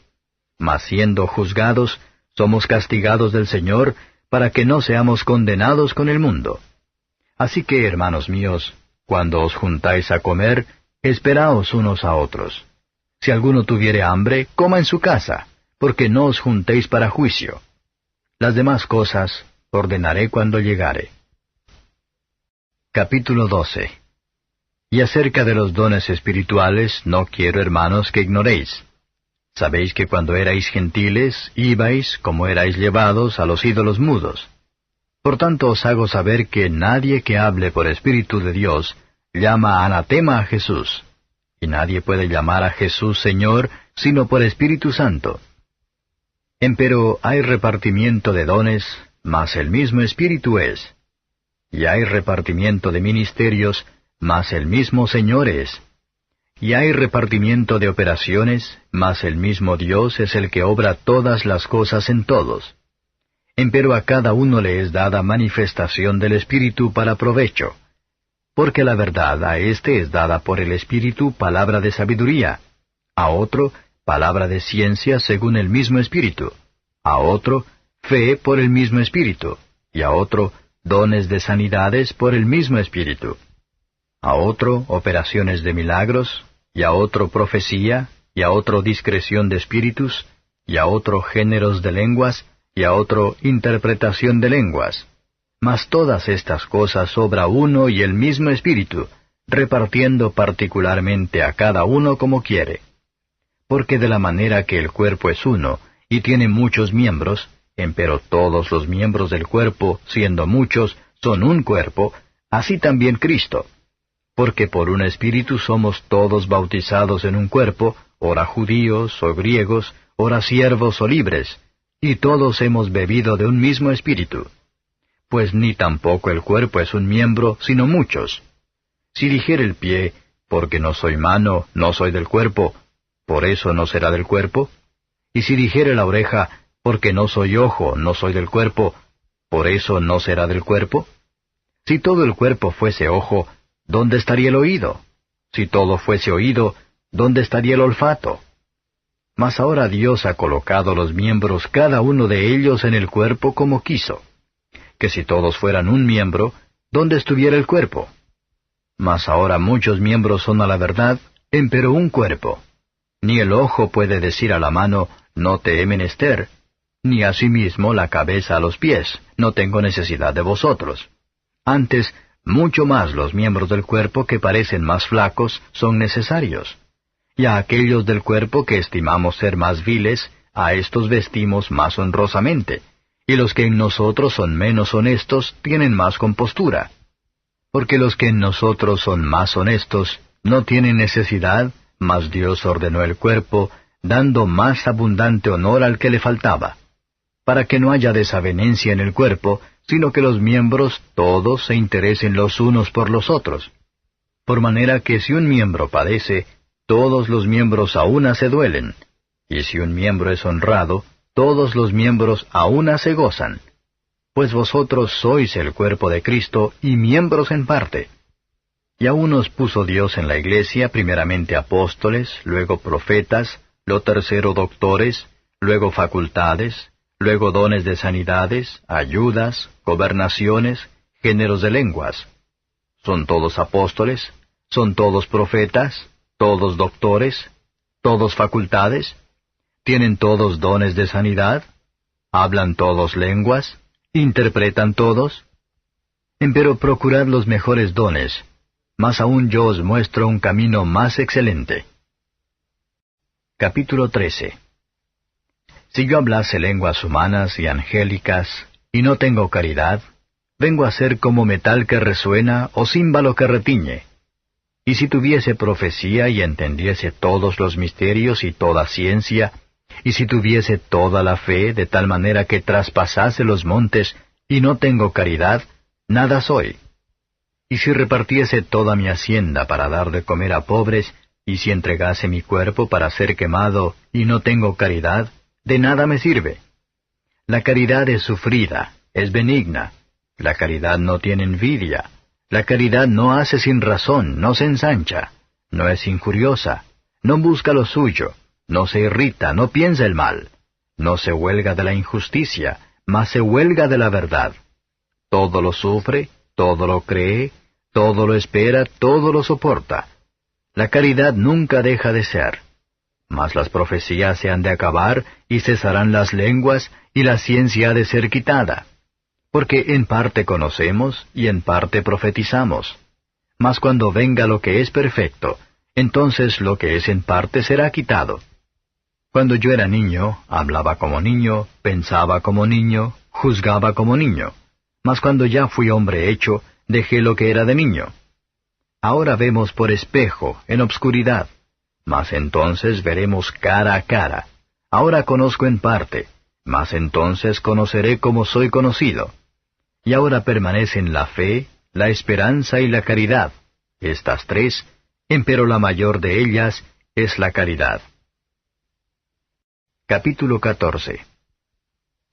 Mas siendo juzgados, somos castigados del Señor, para que no seamos condenados con el mundo. Así que, hermanos míos, cuando os juntáis a comer, esperaos unos a otros. Si alguno tuviere hambre, coma en su casa, porque no os juntéis para juicio. Las demás cosas ordenaré cuando llegare. Capítulo 12. Y acerca de los dones espirituales, no quiero, hermanos, que ignoréis. Sabéis que cuando erais gentiles, ibais, como erais llevados, a los ídolos mudos. Por tanto os hago saber que nadie que hable por Espíritu de Dios, llama anatema a Jesús. Y nadie puede llamar a Jesús Señor, sino por Espíritu Santo. Empero hay repartimiento de dones, mas el mismo Espíritu es. Y hay repartimiento de ministerios, mas el mismo Señor es. Y hay repartimiento de operaciones, mas el mismo Dios es el que obra todas las cosas en todos. Empero a cada uno le es dada manifestación del Espíritu para provecho. Porque la verdad a éste es dada por el Espíritu palabra de sabiduría, a otro palabra de ciencia según el mismo Espíritu, a otro fe por el mismo Espíritu, y a otro dones de sanidades por el mismo Espíritu, a otro operaciones de milagros, y a otro profecía, y a otro discreción de espíritus, y a otro géneros de lenguas, y a otro interpretación de lenguas. Mas todas estas cosas obra uno y el mismo Espíritu, repartiendo particularmente a cada uno como quiere. Porque de la manera que el cuerpo es uno, y tiene muchos miembros, empero todos los miembros del cuerpo, siendo muchos, son un cuerpo, así también Cristo. Porque por un Espíritu somos todos bautizados en un cuerpo, ora judíos o griegos, ora siervos o libres, y todos hemos bebido de un mismo Espíritu. Pues ni tampoco el cuerpo es un miembro, sino muchos. Si dijere el pie, porque no soy mano, no soy del cuerpo, ¿por eso no será del cuerpo? Y si dijere la oreja, porque no soy ojo, no soy del cuerpo, ¿por eso no será del cuerpo? Si todo el cuerpo fuese ojo, ¿dónde estaría el oído? Si todo fuese oído, ¿dónde estaría el olfato? Mas ahora Dios ha colocado los miembros cada uno de ellos en el cuerpo como quiso. Que si todos fueran un miembro, ¿dónde estuviera el cuerpo? Mas ahora muchos miembros son a la verdad, empero un cuerpo. Ni el ojo puede decir a la mano, no te he menester, ni asimismo la cabeza a los pies, no tengo necesidad de vosotros. Antes, mucho más los miembros del cuerpo que parecen más flacos son necesarios. Y a aquellos del cuerpo que estimamos ser más viles, a éstos vestimos más honrosamente, y los que en nosotros son menos honestos tienen más compostura. Porque los que en nosotros son más honestos no tienen necesidad, mas Dios ordenó el cuerpo, dando más abundante honor al que le faltaba, para que no haya desavenencia en el cuerpo, sino que los miembros todos se interesen los unos por los otros. Por manera que si un miembro padece, todos los miembros a una se duelen, y si un miembro es honrado, todos los miembros a una se gozan. Pues vosotros sois el cuerpo de Cristo y miembros en parte. Y a unos puso Dios en la iglesia, primeramente apóstoles, luego profetas, lo tercero doctores, luego facultades, luego dones de sanidades, ayudas, gobernaciones, géneros de lenguas. ¿Son todos apóstoles? ¿Son todos profetas? ¿Todos doctores? ¿Todos facultades? ¿Tienen todos dones de sanidad? ¿Hablan todos lenguas? ¿Interpretan todos? Empero procurad los mejores dones, mas aún yo os muestro un camino más excelente. Capítulo 13. Si yo hablase lenguas humanas y angélicas, y no tengo caridad, vengo a ser como metal que resuena o címbalo que retiñe. Y si tuviese profecía y entendiese todos los misterios y toda ciencia, y si tuviese toda la fe de tal manera que traspasase los montes, y no tengo caridad, nada soy. Y si repartiese toda mi hacienda para dar de comer a pobres, y si entregase mi cuerpo para ser quemado, y no tengo caridad, de nada me sirve. La caridad es sufrida, es benigna. La caridad no tiene envidia. La caridad no hace sin razón, no se ensancha. No es injuriosa. No busca lo suyo. No se irrita, no piensa el mal. No se huelga de la injusticia, mas se huelga de la verdad. Todo lo sufre, todo lo cree, todo lo espera, todo lo soporta. La caridad nunca deja de ser. Mas las profecías se han de acabar, y cesarán las lenguas, y la ciencia ha de ser quitada. Porque en parte conocemos, y en parte profetizamos. Mas cuando venga lo que es perfecto, entonces lo que es en parte será quitado. Cuando yo era niño, hablaba como niño, pensaba como niño, juzgaba como niño. Mas cuando ya fui hombre hecho, dejé lo que era de niño. Ahora vemos por espejo, en obscuridad. Mas entonces veremos cara a cara. Ahora conozco en parte, mas entonces conoceré como soy conocido. Y ahora permanecen la fe, la esperanza y la caridad, estas tres, empero la mayor de ellas es la caridad. Capítulo 14.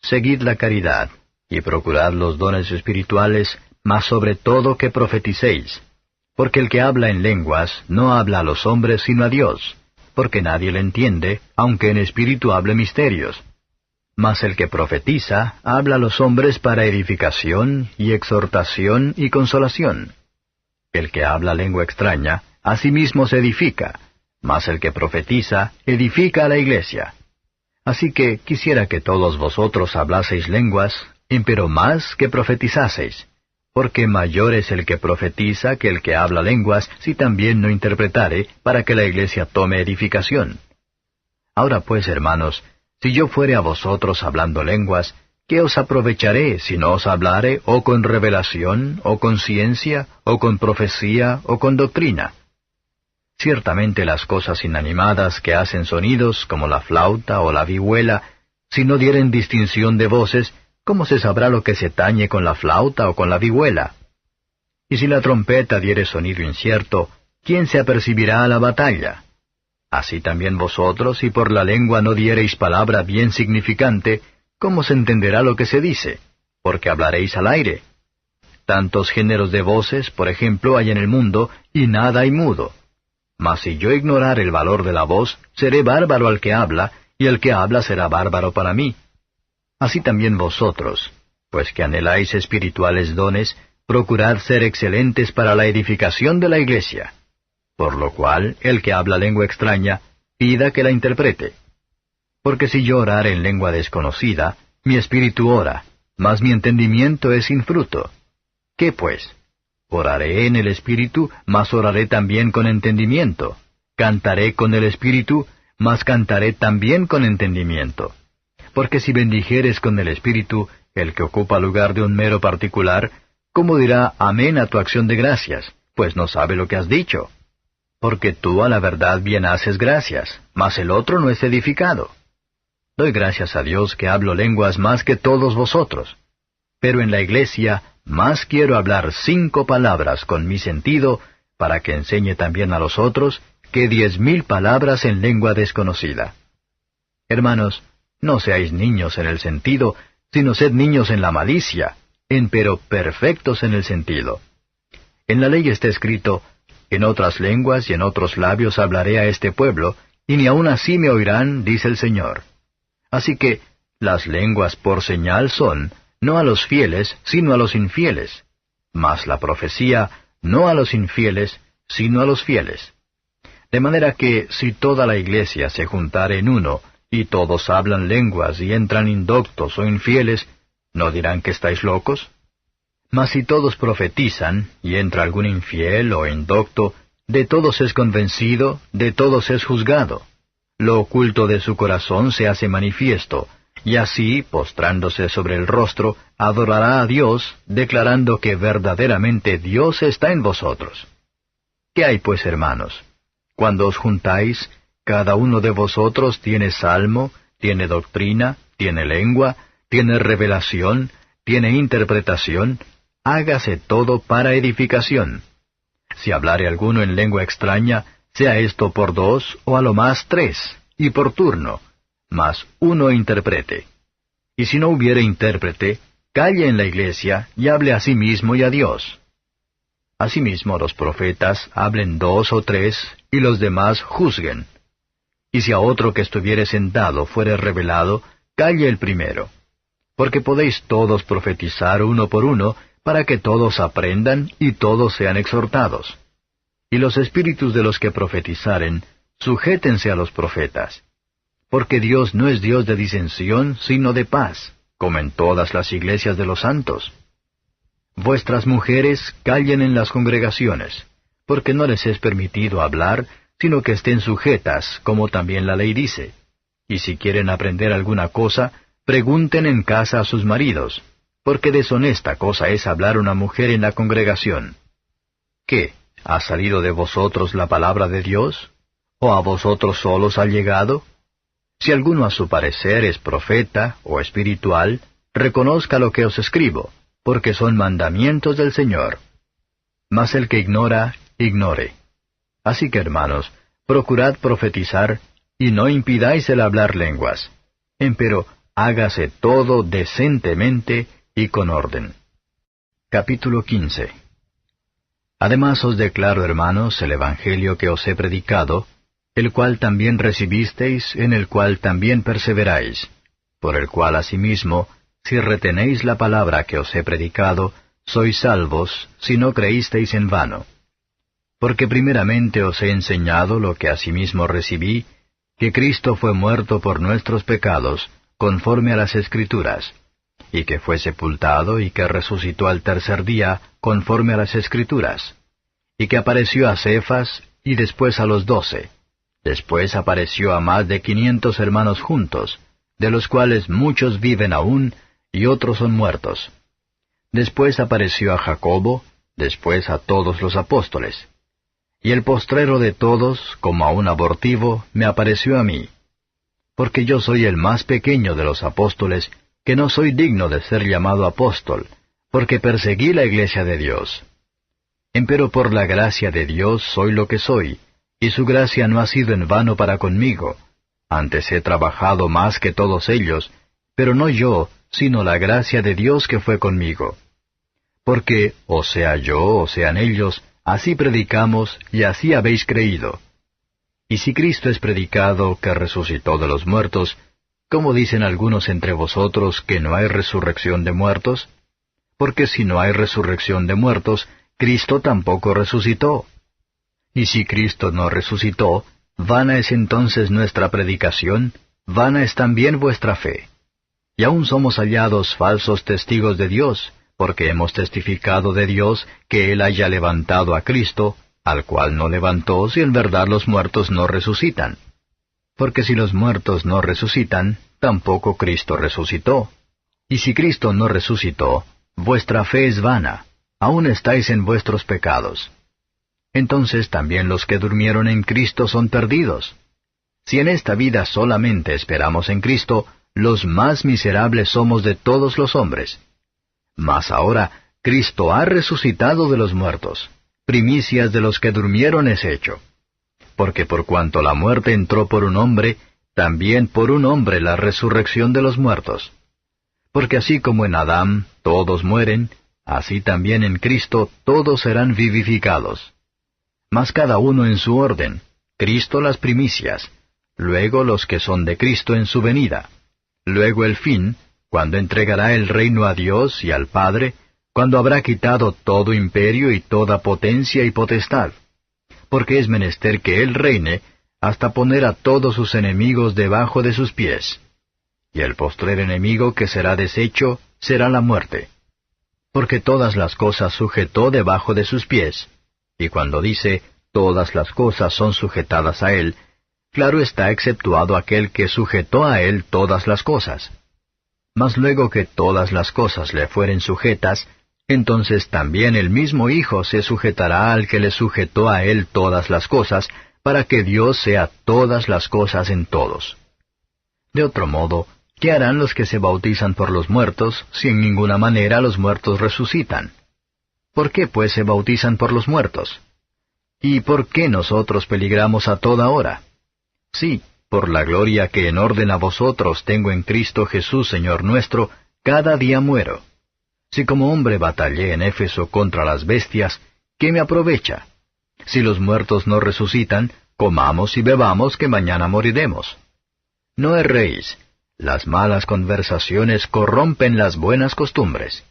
Seguid la caridad, y procurad los dones espirituales, mas sobre todo que profeticéis. Porque el que habla en lenguas no habla a los hombres sino a Dios, porque nadie le entiende, aunque en espíritu hable misterios. Mas el que profetiza habla a los hombres para edificación y exhortación y consolación. El que habla lengua extraña, a sí mismo se edifica, mas el que profetiza edifica a la iglesia. Así que quisiera que todos vosotros hablaseis lenguas, empero más que profetizaseis, porque mayor es el que profetiza que el que habla lenguas, si también no interpretare, para que la iglesia tome edificación. Ahora pues, hermanos, si yo fuere a vosotros hablando lenguas, ¿qué os aprovecharé si no os hablare o con revelación, o con ciencia, o con profecía, o con doctrina? Ciertamente las cosas inanimadas que hacen sonidos, como la flauta o la vihuela, si no dieren distinción de voces, ¿cómo se sabrá lo que se tañe con la flauta o con la vihuela? Y si la trompeta diere sonido incierto, ¿quién se apercibirá a la batalla? Así también vosotros, si por la lengua no diereis palabra bien significante, ¿cómo se entenderá lo que se dice? Porque hablaréis al aire. Tantos géneros de voces, por ejemplo, hay en el mundo, y nada hay mudo. Mas si yo ignorar el valor de la voz, seré bárbaro al que habla, y el que habla será bárbaro para mí. Así también vosotros, pues que anheláis espirituales dones, procurad ser excelentes para la edificación de la iglesia. Por lo cual, el que habla lengua extraña, pida que la interprete. Porque si yo orare en lengua desconocida, mi espíritu ora, mas mi entendimiento es sin fruto. ¿Qué pues? Oraré en el espíritu, mas oraré también con entendimiento. Cantaré con el espíritu, mas cantaré también con entendimiento. Porque si bendijeres con el Espíritu el que ocupa lugar de un mero particular, ¿cómo dirá amén a tu acción de gracias? Pues no sabe lo que has dicho. Porque tú a la verdad bien haces gracias, mas el otro no es edificado. Doy gracias a Dios que hablo lenguas más que todos vosotros. Pero en la iglesia más quiero hablar 5 palabras con mi sentido, para que enseñe también a los otros, que 10,000 palabras en lengua desconocida. Hermanos, no seáis niños en el sentido, sino sed niños en la malicia, empero perfectos en el sentido. En la ley está escrito, en otras lenguas y en otros labios hablaré a este pueblo, y ni aun así me oirán, dice el Señor. Así que las lenguas por señal son, no a los fieles, sino a los infieles, mas la profecía, no a los infieles, sino a los fieles. De manera que, si toda la iglesia se juntare en uno, y todos hablan lenguas y entran indoctos o infieles, ¿no dirán que estáis locos? Mas si todos profetizan, y entra algún infiel o indocto, de todos es convencido, de todos es juzgado. Lo oculto de su corazón se hace manifiesto, y así, postrándose sobre el rostro, adorará a Dios, declarando que verdaderamente Dios está en vosotros. ¿Qué hay pues, hermanos? Cuando os juntáis, cada uno de vosotros tiene salmo, tiene doctrina, tiene lengua, tiene revelación, tiene interpretación, hágase todo para edificación. Si hablare alguno en lengua extraña, sea esto por 2 o a lo más 3, y por turno, mas uno interprete. Y si no hubiere intérprete, calle en la iglesia y hable a sí mismo y a Dios. Asimismo los profetas hablen 2 o 3, y los demás juzguen. Y si a otro que estuviere sentado fuere revelado, calle el primero. Porque podéis todos profetizar uno por uno, para que todos aprendan y todos sean exhortados. Y los espíritus de los que profetizaren, sujétense a los profetas. Porque Dios no es Dios de disensión, sino de paz, como en todas las iglesias de los santos. Vuestras mujeres callen en las congregaciones, porque no les es permitido hablar, sino que estén sujetas, como también la ley dice. Y si quieren aprender alguna cosa, pregunten en casa a sus maridos, porque deshonesta cosa es hablar una mujer en la congregación. ¿Qué? ¿Ha salido de vosotros la palabra de Dios? ¿O a vosotros solos ha llegado? Si alguno a su parecer es profeta o espiritual, reconozca lo que os escribo, porque son mandamientos del Señor. Mas el que ignora, ignore. Así que, hermanos, procurad profetizar, y no impidáis el hablar lenguas. Empero, hágase todo decentemente y con orden. Capítulo 15. Además os declaro, hermanos, el Evangelio que os he predicado, el cual también recibisteis, en el cual también perseveráis, por el cual asimismo, si retenéis la palabra que os he predicado, sois salvos, si no creísteis en vano. Porque primeramente os he enseñado lo que asimismo recibí, que Cristo fue muerto por nuestros pecados, conforme a las Escrituras, y que fue sepultado y que resucitó al tercer día, conforme a las Escrituras, y que apareció a Cefas y después a los 12. Después apareció a más de 500 hermanos juntos, de los cuales muchos viven aún, y otros son muertos. Después apareció a Jacobo, después a todos los apóstoles. Y el postrero de todos, como a un abortivo, me apareció a mí. Porque yo soy el más pequeño de los apóstoles, que no soy digno de ser llamado apóstol, porque perseguí la iglesia de Dios. Empero por la gracia de Dios soy lo que soy, y su gracia no ha sido en vano para conmigo. Antes he trabajado más que todos ellos, pero no yo, sino la gracia de Dios que fue conmigo. Porque, o sea yo, o sean ellos, así predicamos y así habéis creído. Y si Cristo es predicado que resucitó de los muertos, ¿cómo dicen algunos entre vosotros que no hay resurrección de muertos? Porque si no hay resurrección de muertos, Cristo tampoco resucitó. Y si Cristo no resucitó, vana es entonces nuestra predicación, vana es también vuestra fe. Y aún somos hallados falsos testigos de Dios, porque hemos testificado de Dios que Él haya levantado a Cristo, al cual no levantó si en verdad los muertos no resucitan. Porque si los muertos no resucitan, tampoco Cristo resucitó. Y si Cristo no resucitó, vuestra fe es vana, aún estáis en vuestros pecados. Entonces también los que durmieron en Cristo son perdidos. Si en esta vida solamente esperamos en Cristo, los más miserables somos de todos los hombres. Mas ahora Cristo ha resucitado de los muertos, primicias de los que durmieron es hecho. Porque por cuanto la muerte entró por un hombre, también por un hombre la resurrección de los muertos. Porque así como en Adán todos mueren, así también en Cristo todos serán vivificados. Mas cada uno en su orden, Cristo las primicias, luego los que son de Cristo en su venida, luego el fin, cuando entregará el reino a Dios y al Padre, cuando habrá quitado todo imperio y toda potencia y potestad, porque es menester que Él reine hasta poner a todos sus enemigos debajo de sus pies. Y el postrer enemigo que será deshecho será la muerte. Porque todas las cosas sujetó debajo de sus pies, y cuando dice, todas las cosas son sujetadas a Él, claro está exceptuado aquel que sujetó a Él todas las cosas. Mas luego que todas las cosas le fueren sujetas, entonces también el mismo Hijo se sujetará al que le sujetó a Él todas las cosas, para que Dios sea todas las cosas en todos. De otro modo, ¿qué harán los que se bautizan por los muertos, si en ninguna manera los muertos resucitan? ¿Por qué pues se bautizan por los muertos? ¿Y por qué nosotros peligramos a toda hora? Sí, por la gloria que en orden a vosotros tengo en Cristo Jesús Señor nuestro, cada día muero. Si como hombre batallé en Éfeso contra las bestias, ¿qué me aprovecha? Si los muertos no resucitan, comamos y bebamos que mañana moriremos. No erréis, las malas conversaciones corrompen las buenas costumbres.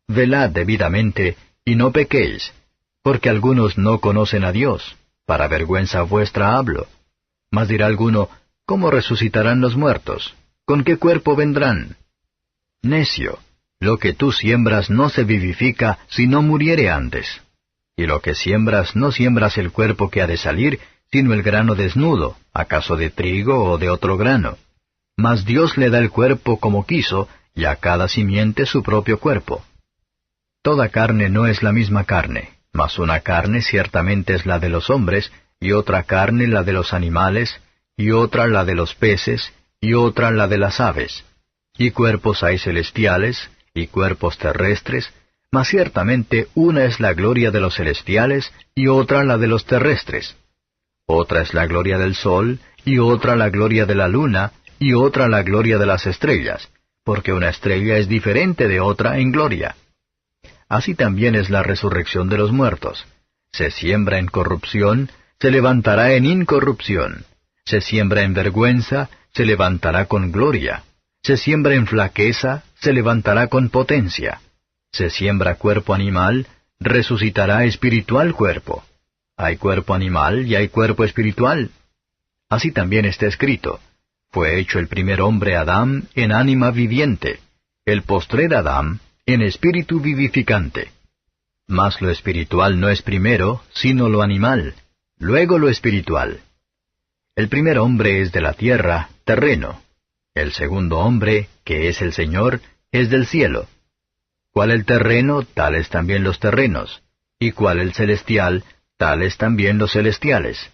Velad debidamente, y no pequéis, porque algunos no conocen a Dios, para vergüenza vuestra hablo. Mas dirá alguno, ¿cómo resucitarán los muertos? ¿Con qué cuerpo vendrán? Necio, lo que tú siembras no se vivifica si no muriere antes. Y lo que siembras no siembras el cuerpo que ha de salir, sino el grano desnudo, acaso de trigo o de otro grano. Mas Dios le da el cuerpo como quiso, y a cada simiente su propio cuerpo. Toda carne no es la misma carne, mas una carne ciertamente es la de los hombres, y otra carne la de los animales, y otra la de los peces, y otra la de las aves. Y cuerpos hay celestiales, y cuerpos terrestres, mas ciertamente una es la gloria de los celestiales, y otra la de los terrestres. Otra es la gloria del sol, y otra la gloria de la luna, y otra la gloria de las estrellas, porque una estrella es diferente de otra en gloria. Así también es la resurrección de los muertos. Se siembra en corrupción, se levantará en incorrupción. Se siembra en vergüenza, se levantará con gloria. Se siembra en flaqueza, se levantará con potencia. Se siembra cuerpo animal, resucitará espiritual cuerpo. Hay cuerpo animal y hay cuerpo espiritual. Así también está escrito, fue hecho el primer hombre Adán en ánima viviente, el postrer Adán en espíritu vivificante. Mas lo espiritual no es primero, sino lo animal, luego lo espiritual. El primer hombre es de la tierra, terreno. El segundo hombre, que es el Señor, es del cielo. Cual el terreno, tales también los terrenos, y cual el celestial, tales también los celestiales.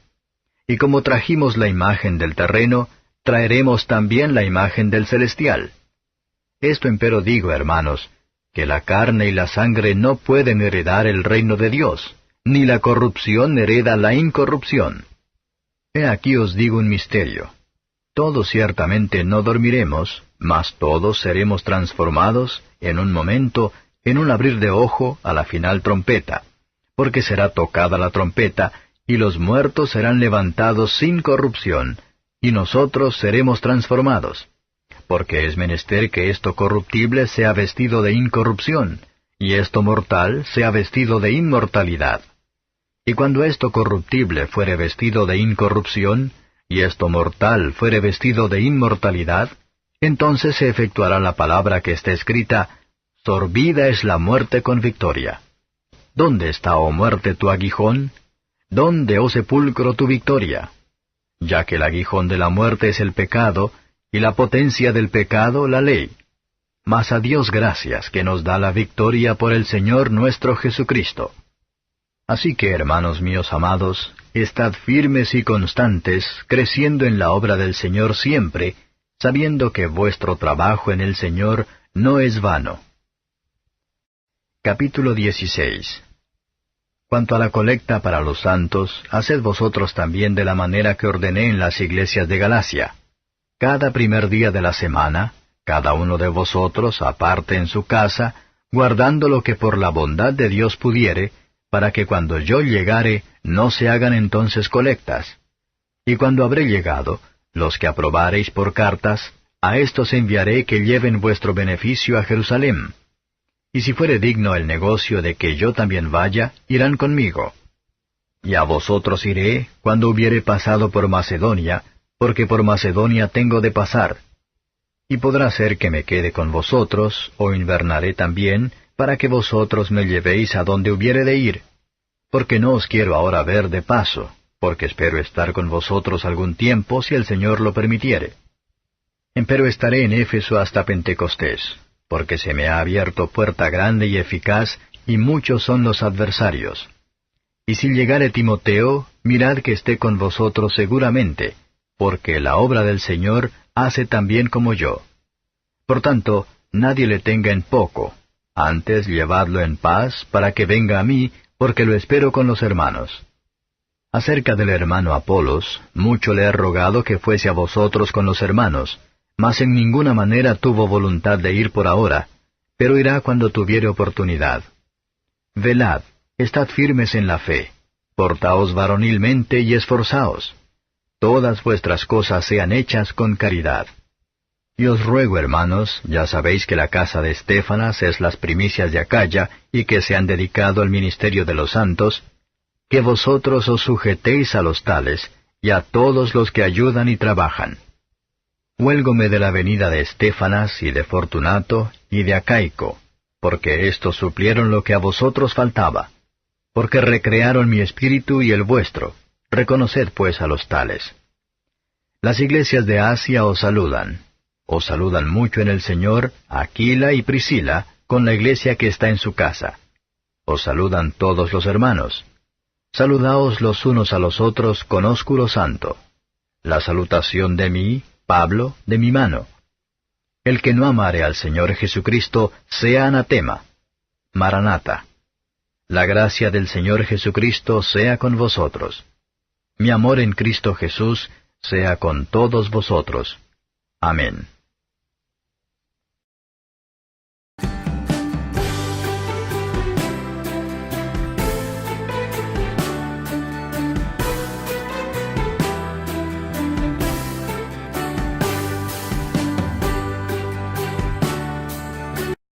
Y como trajimos la imagen del terreno, traeremos también la imagen del celestial. Esto empero digo, hermanos, que la carne y la sangre no pueden heredar el reino de Dios, ni la corrupción hereda la incorrupción. He aquí os digo un misterio. Todos ciertamente no dormiremos, mas todos seremos transformados, en un momento, en un abrir de ojo, a la final trompeta, porque será tocada la trompeta, y los muertos serán levantados sin corrupción, y nosotros seremos transformados. Porque es menester que esto corruptible sea vestido de incorrupción, y esto mortal sea vestido de inmortalidad. Y cuando esto corruptible fuere vestido de incorrupción, y esto mortal fuere vestido de inmortalidad, entonces se efectuará la palabra que está escrita, sorbida es la muerte con victoria. ¿Dónde está, oh muerte, tu aguijón? ¿Dónde, oh sepulcro, tu victoria? ya que el aguijón de la muerte es el pecado, y la potencia del pecado la ley. Mas a Dios gracias, que nos da la victoria por el Señor nuestro Jesucristo. Así que, hermanos míos amados, estad firmes y constantes, creciendo en la obra del Señor siempre, sabiendo que vuestro trabajo en el Señor no es vano. Capítulo 16. Cuanto a la colecta para los santos, haced vosotros también de la manera que ordené en las iglesias de Galacia. Cada primer día de la semana, cada uno de vosotros aparte en su casa, guardando lo que por la bondad de Dios pudiere, para que cuando yo llegare no se hagan entonces colectas. Y cuando habré llegado, los que aprobareis por cartas, a éstos enviaré que lleven vuestro beneficio a Jerusalén. Y si fuere digno el negocio de que yo también vaya, irán conmigo. Y a vosotros iré cuando hubiere pasado por Macedonia, porque por Macedonia tengo de pasar. Y podrá ser que me quede con vosotros, o invernaré también, para que vosotros me llevéis a donde hubiere de ir. Porque no os quiero ahora ver de paso, porque espero estar con vosotros algún tiempo, si el Señor lo permitiere. Empero estaré en Éfeso hasta Pentecostés, porque se me ha abierto puerta grande y eficaz, y muchos son los adversarios. Y si llegare Timoteo, mirad que esté con vosotros seguramente, porque la obra del Señor hace también como yo. Por tanto, nadie le tenga en poco, antes llevadlo en paz, para que venga a mí, porque lo espero con los hermanos. Acerca del hermano Apolos, mucho le he rogado que fuese a vosotros con los hermanos, mas en ninguna manera tuvo voluntad de ir por ahora, pero irá cuando tuviere oportunidad. Velad, estad firmes en la fe, portaos varonilmente y esforzaos. Todas vuestras cosas sean hechas con caridad. Y os ruego, hermanos, ya sabéis que la casa de Estéfanas es las primicias de Acaya, y que se han dedicado al ministerio de los santos, que vosotros os sujetéis a los tales, y a todos los que ayudan y trabajan. Huélgome de la venida de Estéfanas, y de Fortunato, y de Acaico, porque éstos suplieron lo que a vosotros faltaba, porque recrearon mi espíritu y el vuestro. Reconoced pues a los tales. Las iglesias de Asia os saludan. Os saludan mucho en el Señor Aquila y Priscila, con la iglesia que está en su casa. Os saludan todos los hermanos. Saludaos los unos a los otros con ósculo santo. La salutación de mí, Pablo, de mi mano. El que no amare al Señor Jesucristo, sea anatema. Maranata. La gracia del Señor Jesucristo sea con vosotros. Mi amor en Cristo Jesús sea con todos vosotros. Amén.